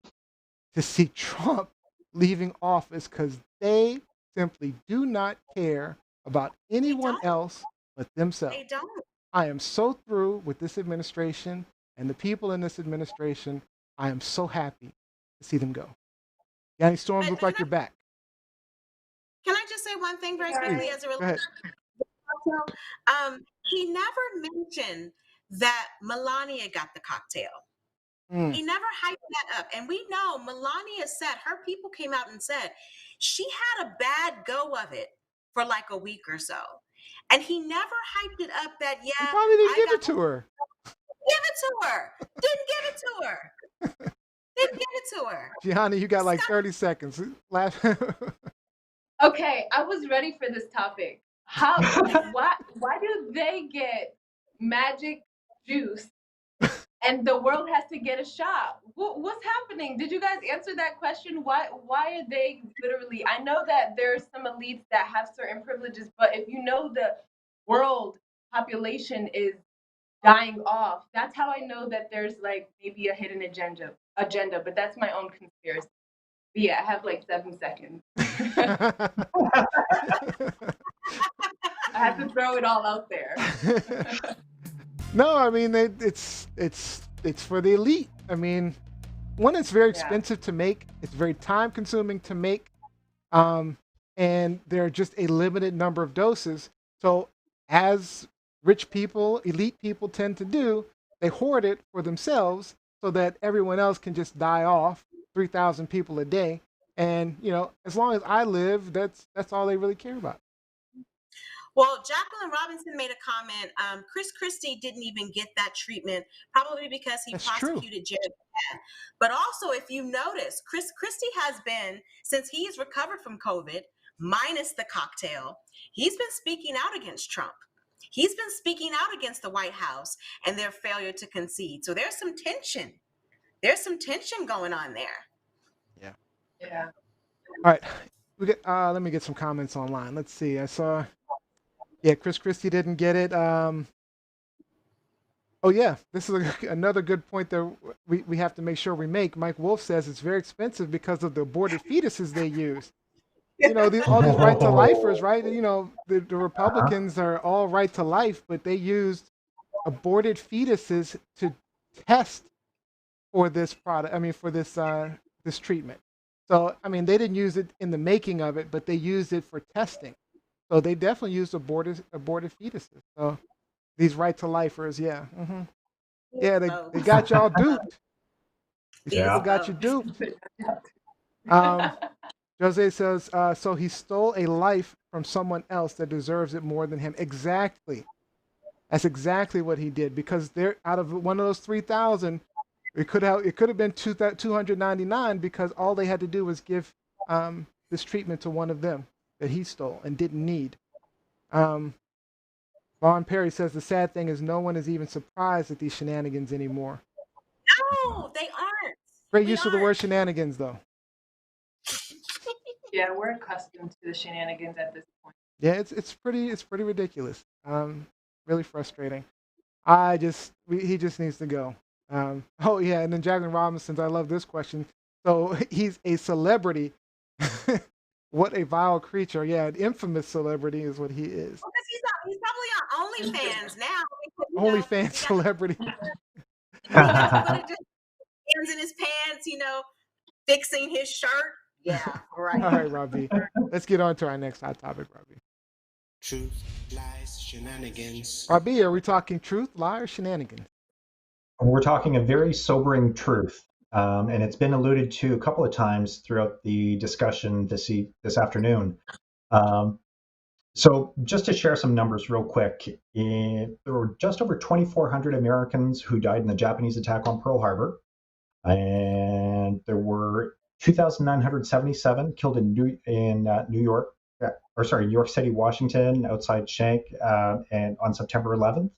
to see Trump leaving office, because they simply do not care about anyone else but themselves. They don't. I am so through with this administration and the people in this administration. I am so happy to see them go. Yanni Storm, But look like you're back. Can I just say one thing very quickly as it Go ahead. relates? He never mentioned that Melania got the cocktail. He never hyped that up. And we know Melania said, her people came out and said she had a bad go of it for like a week or so. And he never hyped it up that, He probably didn't give it to her. Give it to her. Didn't give it to her. Didn't give it to her. Gianni, you got like 30 seconds. Okay, I was ready for this topic. Why do they get magic juice and the world has to get a shot? What's happening? Did you guys answer that question? Why are they literally? I know that there's some elites that have certain privileges, but if you know the world population is dying off, that's how I know that there's like maybe a hidden agenda. But that's my own conspiracy. But yeah, I have like 7 seconds. I have to throw it all out there. No, I mean it's for the elite. I mean, one, it's very expensive to make. It's very time consuming to make, and there are just a limited number of doses. So, as rich people, elite people tend to do, they hoard it for themselves so that everyone else can just die off. 3,000 people a day, and as long as I live, that's all they really care about. Well, Jacqueline Robinson made a comment. Chris Christie didn't even get that treatment, probably because he prosecuted Jared Patton. But also, if you notice, Chris Christie has been, since he's recovered from COVID, minus the cocktail, he's been speaking out against Trump. He's been speaking out against the White House and their failure to concede. So there's some tension. There's some tension going on there. Yeah. All right. Let me get some comments online. Let's see. I saw. Yeah, Chris Christie didn't get it. Oh yeah, this is another good point that we have to make sure we make. Mike Wolf says it's very expensive because of the aborted fetuses they use. All these right to lifers, right? The Republicans are all right to life, but they used aborted fetuses to test for this product. I mean, for this treatment. So, I mean, they didn't use it in the making of it, but they used it for testing. So they definitely used aborted fetuses. So these right to lifers, yeah. Mm-hmm. Yeah, they got y'all duped. These people got you duped. Jose says, so he stole a life from someone else that deserves it more than him. Exactly. That's exactly what he did, because they're out of one of those 3,000. It could have been 299, because all they had to do was give this treatment to one of them that he stole and didn't need. Vaughn Perry says the sad thing is no one is even surprised at these shenanigans anymore. No, they aren't. Great use of the word shenanigans, though. Yeah, we're accustomed to the shenanigans at this point. Yeah, it's pretty ridiculous. Really frustrating. He just needs to go. Oh yeah, and then Jacqueline Robinson's. I love this question. So he's a celebrity. What a vile creature. Yeah, an infamous celebrity is what he is. Because he's probably on OnlyFans now. Because, OnlyFans he got celebrity. he got the footage of hands in his pants, fixing his shirt. Yeah, right. All right, Robbie. Let's get on to our next hot topic, Robbie. Truth, lies, shenanigans. Robbie, are we talking truth, lie, or shenanigans? We're talking a very sobering truth, and it's been alluded to a couple of times throughout the discussion this afternoon. So just to share some numbers real quick, there were just over 2,400 Americans who died in the Japanese attack on Pearl Harbor, and there were 2,977 killed in New York, New York City, Washington, outside Shank, and on September 11th.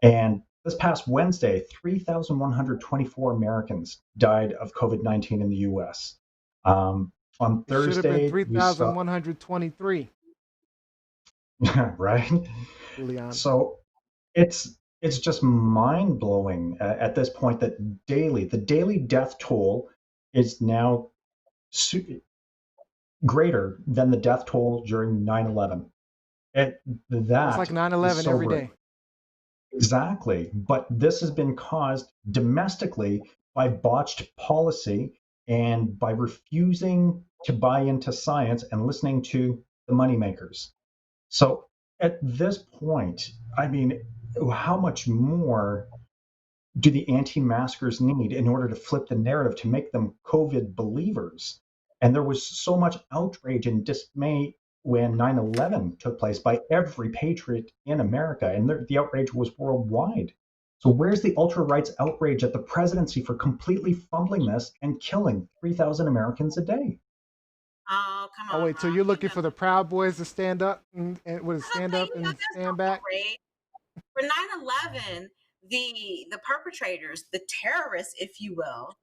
And this past Wednesday, 3,124 Americans died of COVID-19 in the U.S. On It should have been Thursday, we saw 3,123. right. Giuliani. So it's just mind blowing at this point that the daily death toll is now greater than the death toll during 9/11. It's That like is 9/11 every sobering. day. Exactly. But this has been caused domestically by botched policy and by refusing to buy into science and listening to the moneymakers. So at this point, I mean, how much more do the anti-maskers need in order to flip the narrative to make them COVID believers? And there was so much outrage and dismay when 9/11 took place by every patriot in America, and the outrage was worldwide. So where's the ultra-right's outrage at the presidency for completely fumbling this and killing 3,000 Americans a day? Oh, come Oh on, wait, so Rob. you're looking for the Proud Boys to stand up and what is I'll stand tell up you, and there's stand no back? outrage. For 9/11, the perpetrators, the terrorists, if you will,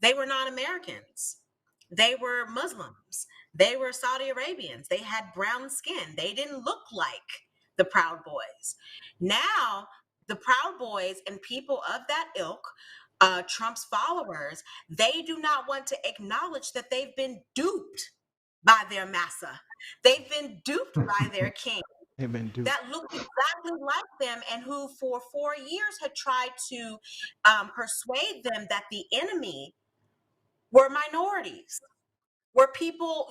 they were not Americans. They were Muslims. They were Saudi Arabians. They had brown skin. They didn't look like the Proud Boys. Now, the Proud Boys and people of that ilk, Trump's followers, they do not want to acknowledge that they've been duped by their massa. They've been duped by their king They've been duped. that looked exactly like them and who for 4 years had tried to persuade them that the enemy were minorities, were people,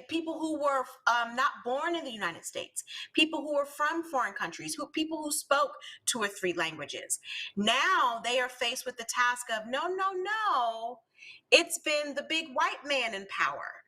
people who were not born in the United States, people who were from foreign countries, people who spoke 2 or 3 languages. Now they are faced with the task of no, no, no. It's been the big white man in power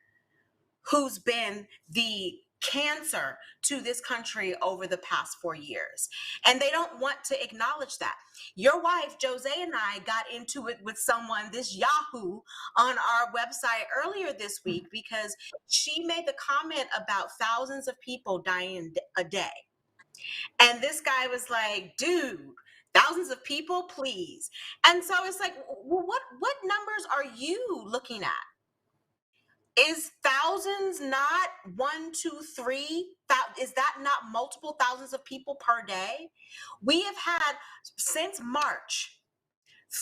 who's been the cancer to this country over the past 4 years. And they don't want to acknowledge that. Your wife, Jose, and I got into it with someone, this Yahoo, on our website earlier this week because she made the comment about thousands of people dying a day. And this guy was like, dude, thousands of people, please. And so it's like, well, what numbers are you looking at? Is thousands not 1, 2, 3? Is that not multiple thousands of people per day? We have had since March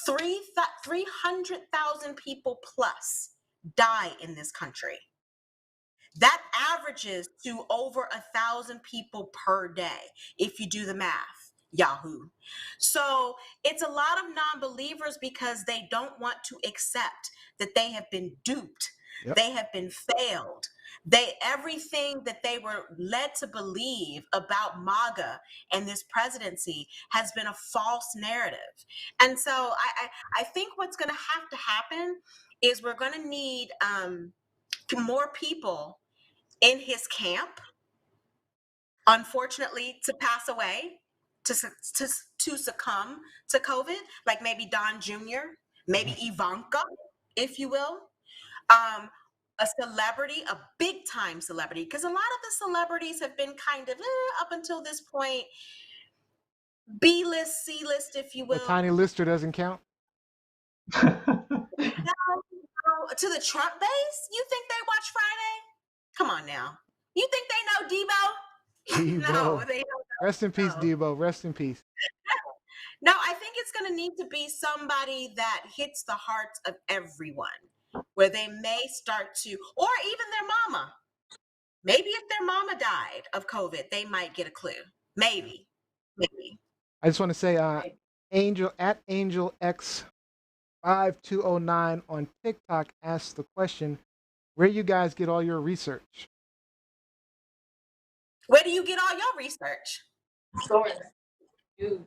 300,000 people plus die in this country. That averages to over 1,000 people per day if you do the math, Yahoo. So it's a lot of non-believers because they don't want to accept that they have been duped. Yep. They have been failed. Everything that they were led to believe about MAGA and this presidency has been a false narrative. And so I think what's going to happen is we're going to need more people in his camp, unfortunately, to pass away, to succumb to COVID, like maybe Don Jr., maybe Ivanka, if you will. A celebrity, a big time celebrity, because a lot of the celebrities have been kind of up until this point, B list, C list, if you But will. Tiny Lister doesn't count. No, To the Trump base? You think they watch Friday? Come on now. You think they know Debo? No, Debo. they don't Rest in peace, know. Debo. Rest in peace. No, I think it's going to need to be somebody that hits the hearts of everyone, where they may start to, or even their mama. Maybe if their mama died of COVID, they might get a clue. Maybe. I just want to say, Angel at Angel X 5209 on TikTok asked the question, where you guys get all your research? Where do you get all your research? Source. Dude.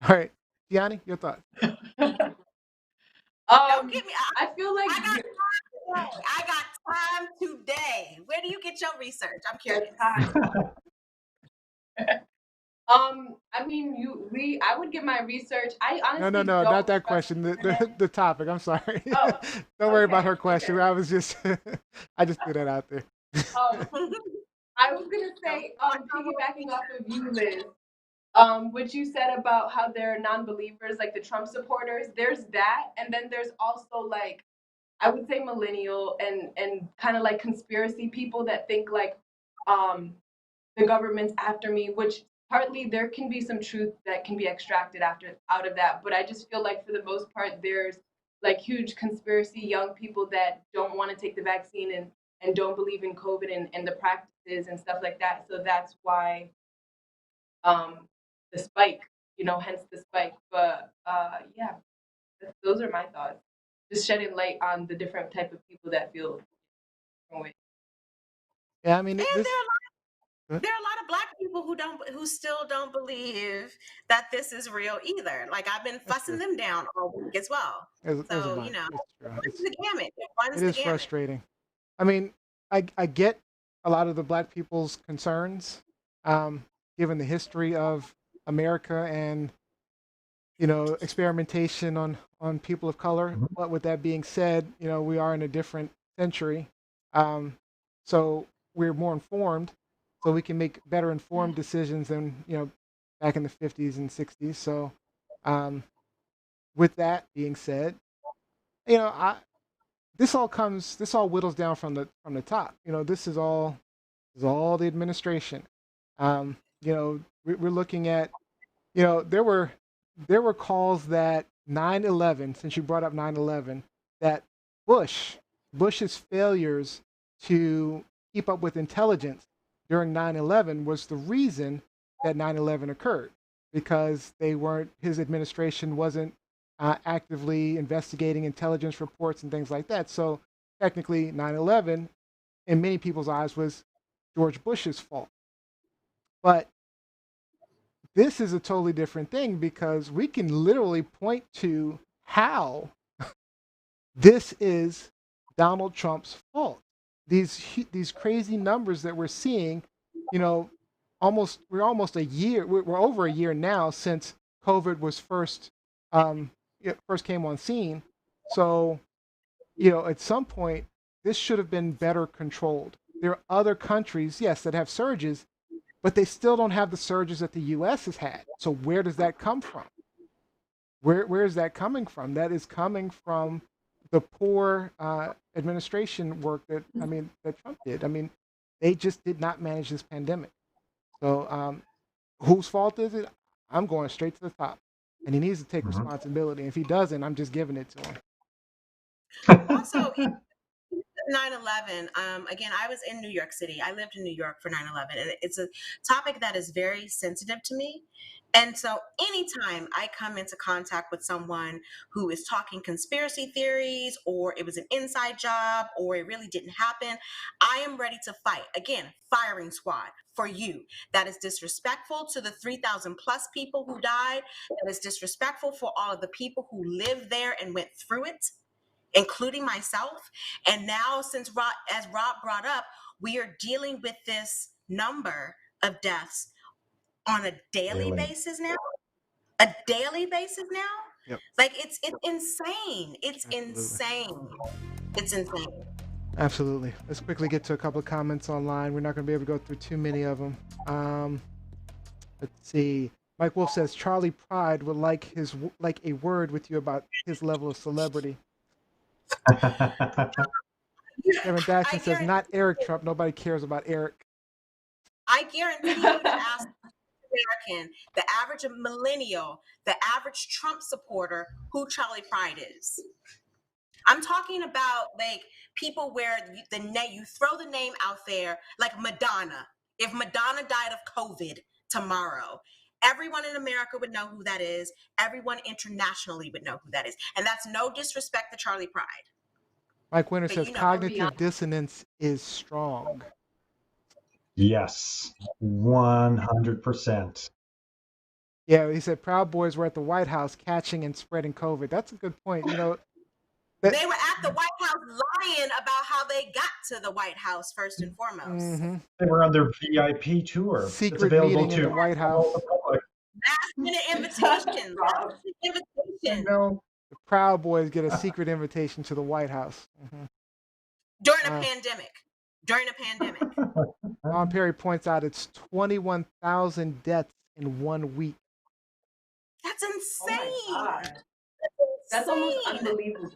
All right, Gianni, your thoughts. Don't get me. I feel like I got time today. Where do you get your research? I'm curious. I mean, I would get my research. I honestly No, don't not that trust question. internet. The topic. I'm sorry. Oh, Don't worry about okay, her question. okay. I was just, I just threw that out there. I was gonna say, piggybacking off of you, Liz, what you said about how they're non-believers, like the Trump supporters. There's that, and then there's also like, I would say millennial and kind of like conspiracy people that think like, the government's after me, which partly there can be some truth that can be extracted out of that, but I just feel like for the most part there's like huge conspiracy young people that don't want to take the vaccine and don't believe in COVID and the practices and stuff like that. So that's why the spike, hence the spike. But yeah, those are my thoughts. Just shedding light on the different type of people that feel different ways. Yeah, I mean, And this. there are a lot of Black people who still don't believe that this is real either. Like I've been fussing them down all week as well. There's a So bunch. It's true. it runs the gamut. It It runs the is gamut. frustrating. I mean, I get a lot of the Black people's concerns, given the history of America and experimentation on people of color. But with that being said, we are in a different century, so we're more informed, so we can make better informed decisions than back in the 50s and 60s. So, with that being said, I this all whittles down from the top. This is all the administration. We're looking at, there were calls that 9/11, since you brought up 9/11, that Bush's failures to keep up with intelligence during 9/11 was the reason that 9/11 occurred, because his administration wasn't actively investigating intelligence reports and things like that. So technically 9/11 in many people's eyes was George Bush's fault. But this is a totally different thing, because we can literally point to how this is Donald Trump's fault. These crazy numbers that we're seeing, we're almost a year. We're over a year now since COVID was first came on scene. So at some point this should have been better controlled. There are other countries, yes, that have surges, but they still don't have the surges that the U.S. has had. So where does that come from? Where is that coming from? That is coming from the poor administration work that Trump did. I mean, they just did not manage this pandemic. So whose fault is it? I'm going straight to the top, and he needs to take responsibility. If he doesn't, I'm just giving it to him. Also, 9/11, again, I was in New York City. I lived in New York for 9/11, and it's a topic that is very sensitive to me. And so anytime I come into contact with someone who is talking conspiracy theories, or it was an inside job, or it really didn't happen, I am ready to fight. Again, firing squad for you. That is disrespectful to the 3,000 plus people who died. That is disrespectful for all of the people who lived there and went through it, including myself. And now, since as Rob brought up, we are dealing with this number of deaths on a daily basis now. A daily basis now. Yep. Like it's insane. It's Absolutely. insane. It's insane. Absolutely. Let's quickly get to a couple of comments online. We're not going to be able to go through too many of them. Let's see. Mike Wolf says Charlie Pride would like a word with you about his level of celebrity. Kevin I Dashman says, guarantee, not Eric Trump. Nobody cares about Eric. I guarantee you to ask American, the average millennial, the average Trump supporter, who Charlie Pride is. I'm talking about like people where you throw the name out there, like Madonna. If Madonna died of COVID tomorrow, everyone in America would know who that is. Everyone internationally would know who that is, and that's no disrespect to Charlie Pride. Mike Winter But says you know, cognitive dissonance is strong. Yes, 100%. Yeah, he said Proud Boys were at the White House catching and spreading COVID. That's a good point. You know, they were at the White House lying about how they got to the White House first and foremost. mm-hmm. They were on their VIP tour. It's Secret available meeting in to the White House. all the public. Last minute invitation. Last minute invitation. No. The Proud Boys get a secret invitation to the White House. Mm-hmm. During a pandemic. During a pandemic. Ron Perry points out it's 21,000 deaths in 1 week. That's insane. Oh my God. That's almost unbelievable.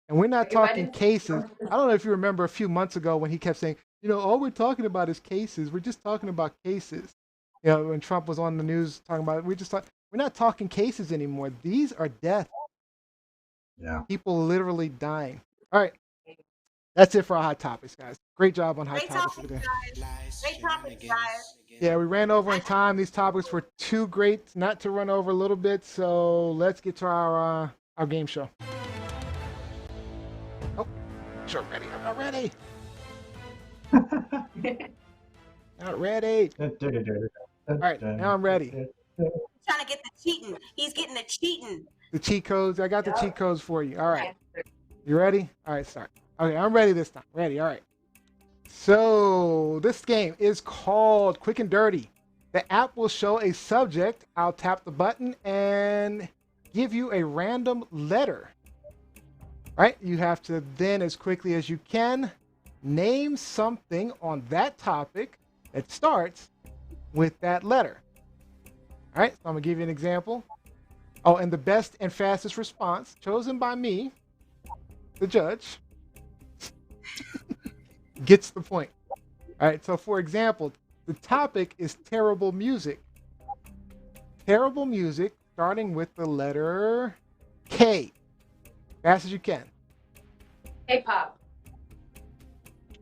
And we're not talking cases. I don't know if you remember a few months ago when he kept saying, you know, all we're talking about is cases. We're just talking about cases. You know, when Trump was on the news talking about it, we're not talking cases anymore. These are deaths. Yeah. People literally dying. All right. That's it for our hot topics, guys. Great job on hot topics today. Great topics, guys. Yeah, we ran over in time. These topics were too great not to run over a little bit. So let's get to our game show. Oh, sure, ready. I'm not ready. Not ready. All right, now I'm ready. Trying to get the cheating. He's getting the cheating. The cheat codes. I got the cheat codes for you. All right. You ready? All right, start. Okay, I'm ready this time. Ready. All right. So this game is called Quick and Dirty. The app will show a subject. I'll tap the button and give you a random letter. Right? You have to then, as quickly as you can, name something on that topic that starts with that letter. All right, so I'm gonna give you an example. Oh, and the best and fastest response, chosen by me, the judge, gets the point. All right, so for example, the topic is terrible music. Terrible music, starting with the letter K. Fast as you can. K-pop.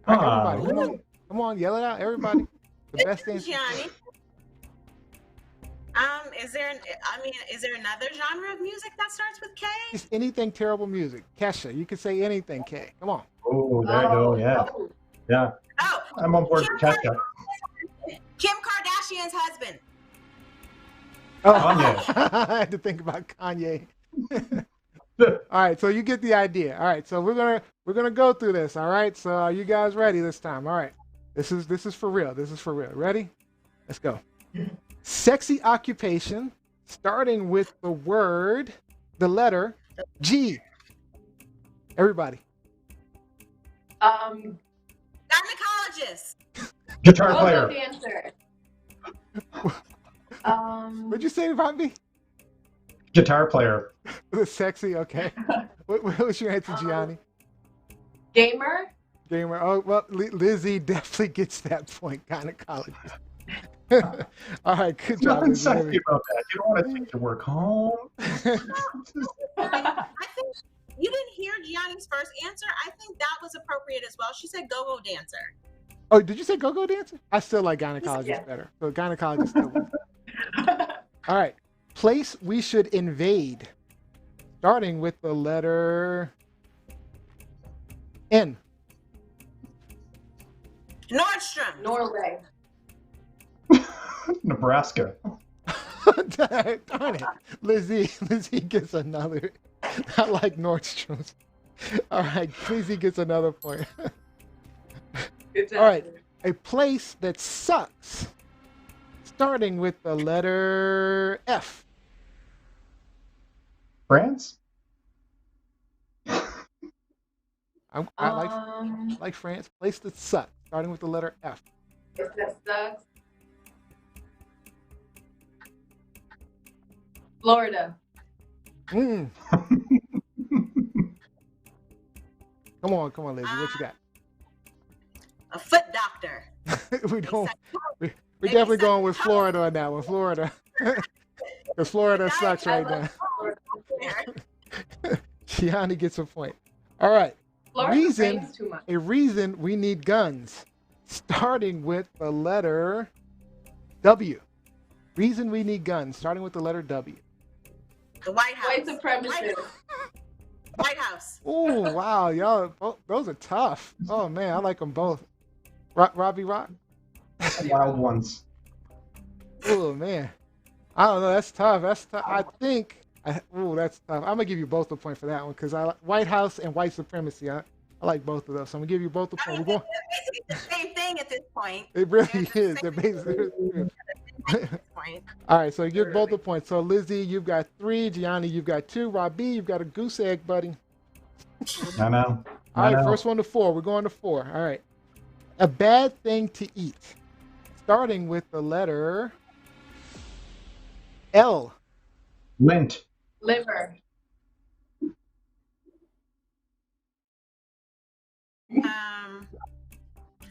All right, everybody, come on, yell it out, everybody. The best answer. Gianni. Is there another genre of music that starts with K? Just anything terrible music. Kesha, you can say anything, K. Come on. Oh, there you go. Yeah. Yeah. Oh, I'm on board with Kesha. Kim Kardashian's husband. Oh, Kanye. I had to think about Kanye. All right, so you get the idea. All right, so we're gonna go through this. All right, so are you guys ready this time? All right, this is for real. This is for real. Ready? Let's go. Sexy occupation, starting with the letter G. Everybody. Gynecologist. Guitar player. Dancer. What'd you say about me? Guitar player. Sexy. Okay. What was your answer, Gianni? Gamer. Gamer. Oh well, Lizzie definitely gets that point. Gynecologist. All right, good job. Nothing sexy about that. You don't want to take your work home. I think you didn't hear Gianni's first answer. I think that was appropriate as well. She said go-go dancer. Oh, did you say go-go dancer? I still like gynecologist better. So gynecologist still wins. All right. Place we should invade. Starting with the letter N. Nordstrom. Norway. Nebraska. Darn it. Lizzie gets another. I like Nordstrom's. All right, Lizzie gets another point. Good job. All right, a place that sucks. Starting with the letter F. France? I like France. Place that sucks. Starting with the letter F. Place that sucks. Florida. Come on, Lizzie. What you got? A foot doctor. we don't. We're Maybe definitely second going with toe. Florida on that one. Florida. Because Florida sucks right now. Gianni gets a point. All right. Florida rains too much. A reason we need guns. Starting with the letter W. Reason we need guns. Starting with the letter W. The White House. White supremacy. White House. Oh, wow. Y'all, those are tough. Oh, man. I like them both. Robbie Rock? Wild ones. Oh, man. I don't know. That's tough. I think. That's tough. I'm going to give you both a point for that one because White House and white supremacy. I like both of those. So I'm going to give you both a point. They're basically the same thing at this point. It really is. They're basically. All right, so you give both a point. So Lizzie, you've got 3. Gianni, you've got 2. Robbie, you've got a goose egg, buddy. I know. All right, first one to 4. We're going to 4. All right. A bad thing to eat. Starting with the letter L. Lint. Liver.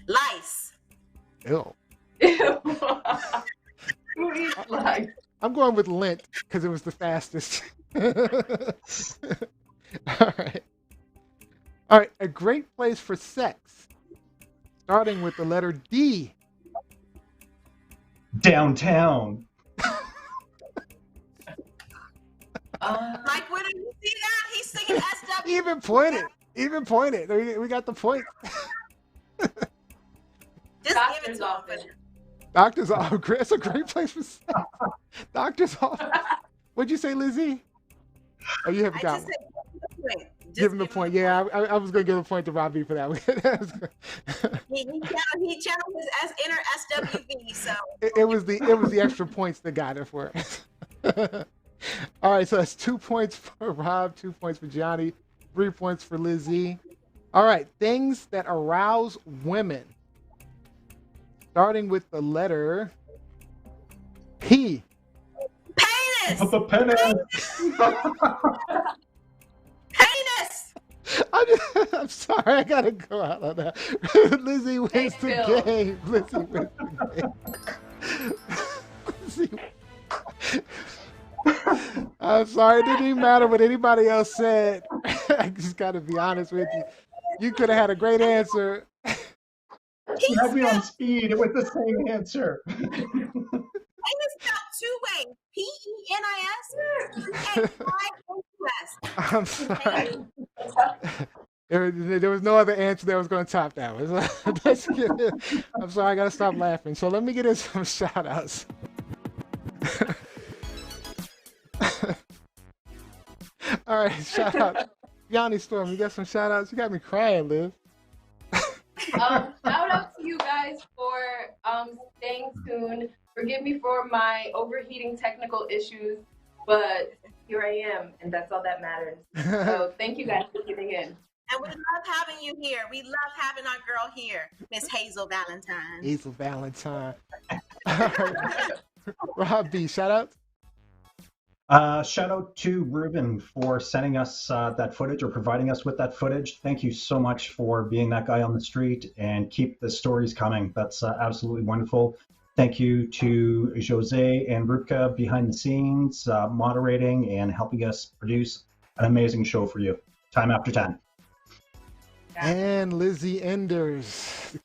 Lice. Ew. Who eats lice? I'm going with lint because it was the fastest. All right. All right. A great place for sex. Starting with the letter D. Downtown. Mike, where did you see that? He's singing SW. Even pointed. We got the point. Just Doctor's give it to office. him. Doctor's office. It's a great place for sex. Doctor's office. What'd you say, Lizzie? Oh, you haven't got one. Give him the point. Yeah, I was going to give a point to Robbie for that one. he channeled his inner SWV, so. It was the extra points that got it for it. All right, so that's 2 points for Rob, 2 points for Gianni, 3 points for Lizzie. All right, things that arouse women. Starting with the letter P. Penis! The penis. Penis! I'm sorry, I gotta go out on that. Lizzie wins the game. Lizzie wins the game. I'm sorry, it didn't even matter what anybody else said. I just gotta be honest with you. You could have had a great answer. You had me on speed. It was the same answer. Penis spelled 2 ways. P-E-N-I-S. I'm sorry. There was no other answer that was going to top that one. I'm sorry, I got to stop laughing. So let me get in some shout outs. All right, shout out. Yanni Storm, you got some shout outs? You got me crying, Liv. Shout out to you guys for staying tuned. Forgive me for my overheating technical issues, but here I am, and that's all that matters. So thank you guys for tuning in. And we love having you here. We love having our girl here, Miss Hazel Valentine. Hazel Valentine. Rob B, shout out. Shout out to Ruben for sending us that footage or providing us with that footage. Thank you so much for being that guy on the street and keep the stories coming. That's absolutely wonderful. Thank you to Jose and Rupka behind the scenes, moderating and helping us produce an amazing show for you, time after time. And Lizzie Enders.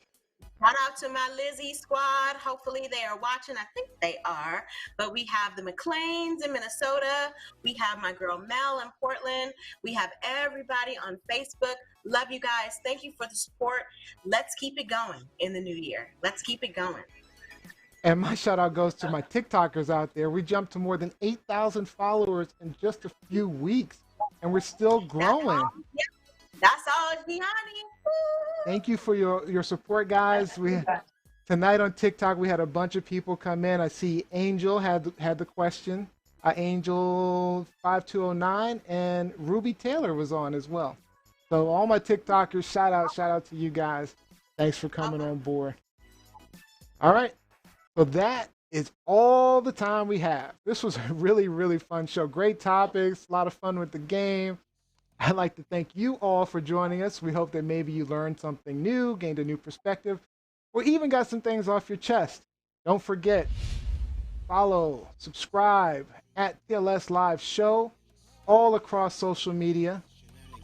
Shout out to my Lizzie squad. Hopefully they are watching. I think they are. But we have the McLeans in Minnesota. We have my girl Mel in Portland. We have everybody on Facebook. Love you guys. Thank you for the support. Let's keep it going in the new year. Let's keep it going. And my shout out goes to my TikTokers out there. We jumped to more than 8,000 followers in just a few weeks, and we're still growing. That's all, Gianni. Thank you for your support, guys. Tonight on TikTok, we had a bunch of people come in. I see Angel had the question. Angel 5209 and Ruby Taylor was on as well. So all my TikTokers, shout out to you guys. Thanks for coming on board. All right. So that is all the time we have. This was a really, really fun show. Great topics, a lot of fun with the game. I'd like to thank you all for joining us. We hope that maybe you learned something new, gained a new perspective, or even got some things off your chest. Don't forget, follow, subscribe at TLS Live Show all across social media.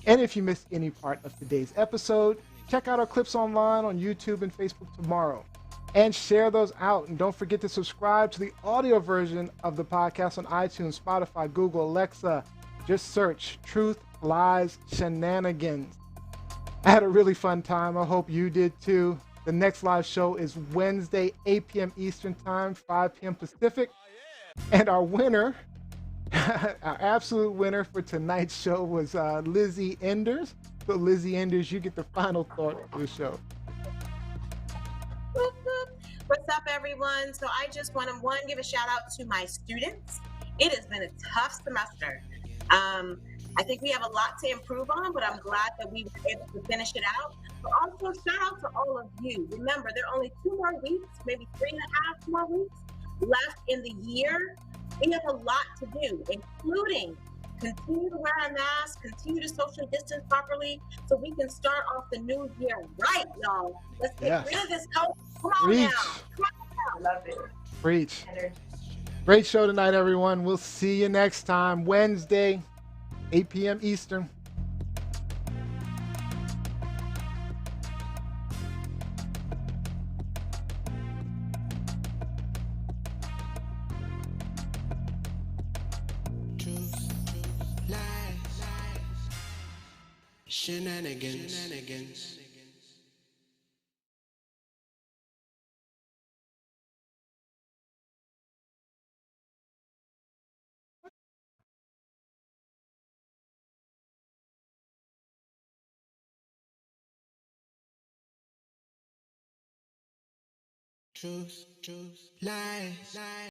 And if you missed any part of today's episode, check out our clips online on YouTube and Facebook tomorrow. And share those out. And don't forget to subscribe to the audio version of the podcast on iTunes, Spotify, Google, Alexa. Just search Truth, Lies, Shenanigans. I had a really fun time. I hope you did too. The next live show is Wednesday, 8 p.m. Eastern Time, 5 p.m. Pacific. And our winner, our absolute winner for tonight's show was Lizzie Enders. So, Lizzie Enders, you get the final thought for the show. What's up, everyone? So I just want to give a shout out to my students. It has been a tough semester. I think we have a lot to improve on, but I'm glad that we were able to finish it out. But also shout out to all of you. Remember, there are only 2 more weeks, maybe 3.5 more weeks left in the year. We have a lot to do, including continue to wear our masks, continue to social distance properly, so we can start off the new year right, y'all. Let's get rid of this COVID. Come on now. Come on now. Love it. Preach. Energy. Great show tonight, everyone. We'll see you next time, Wednesday, 8 p.m. Eastern. Truth, lies, shenanigans. Truth, lies.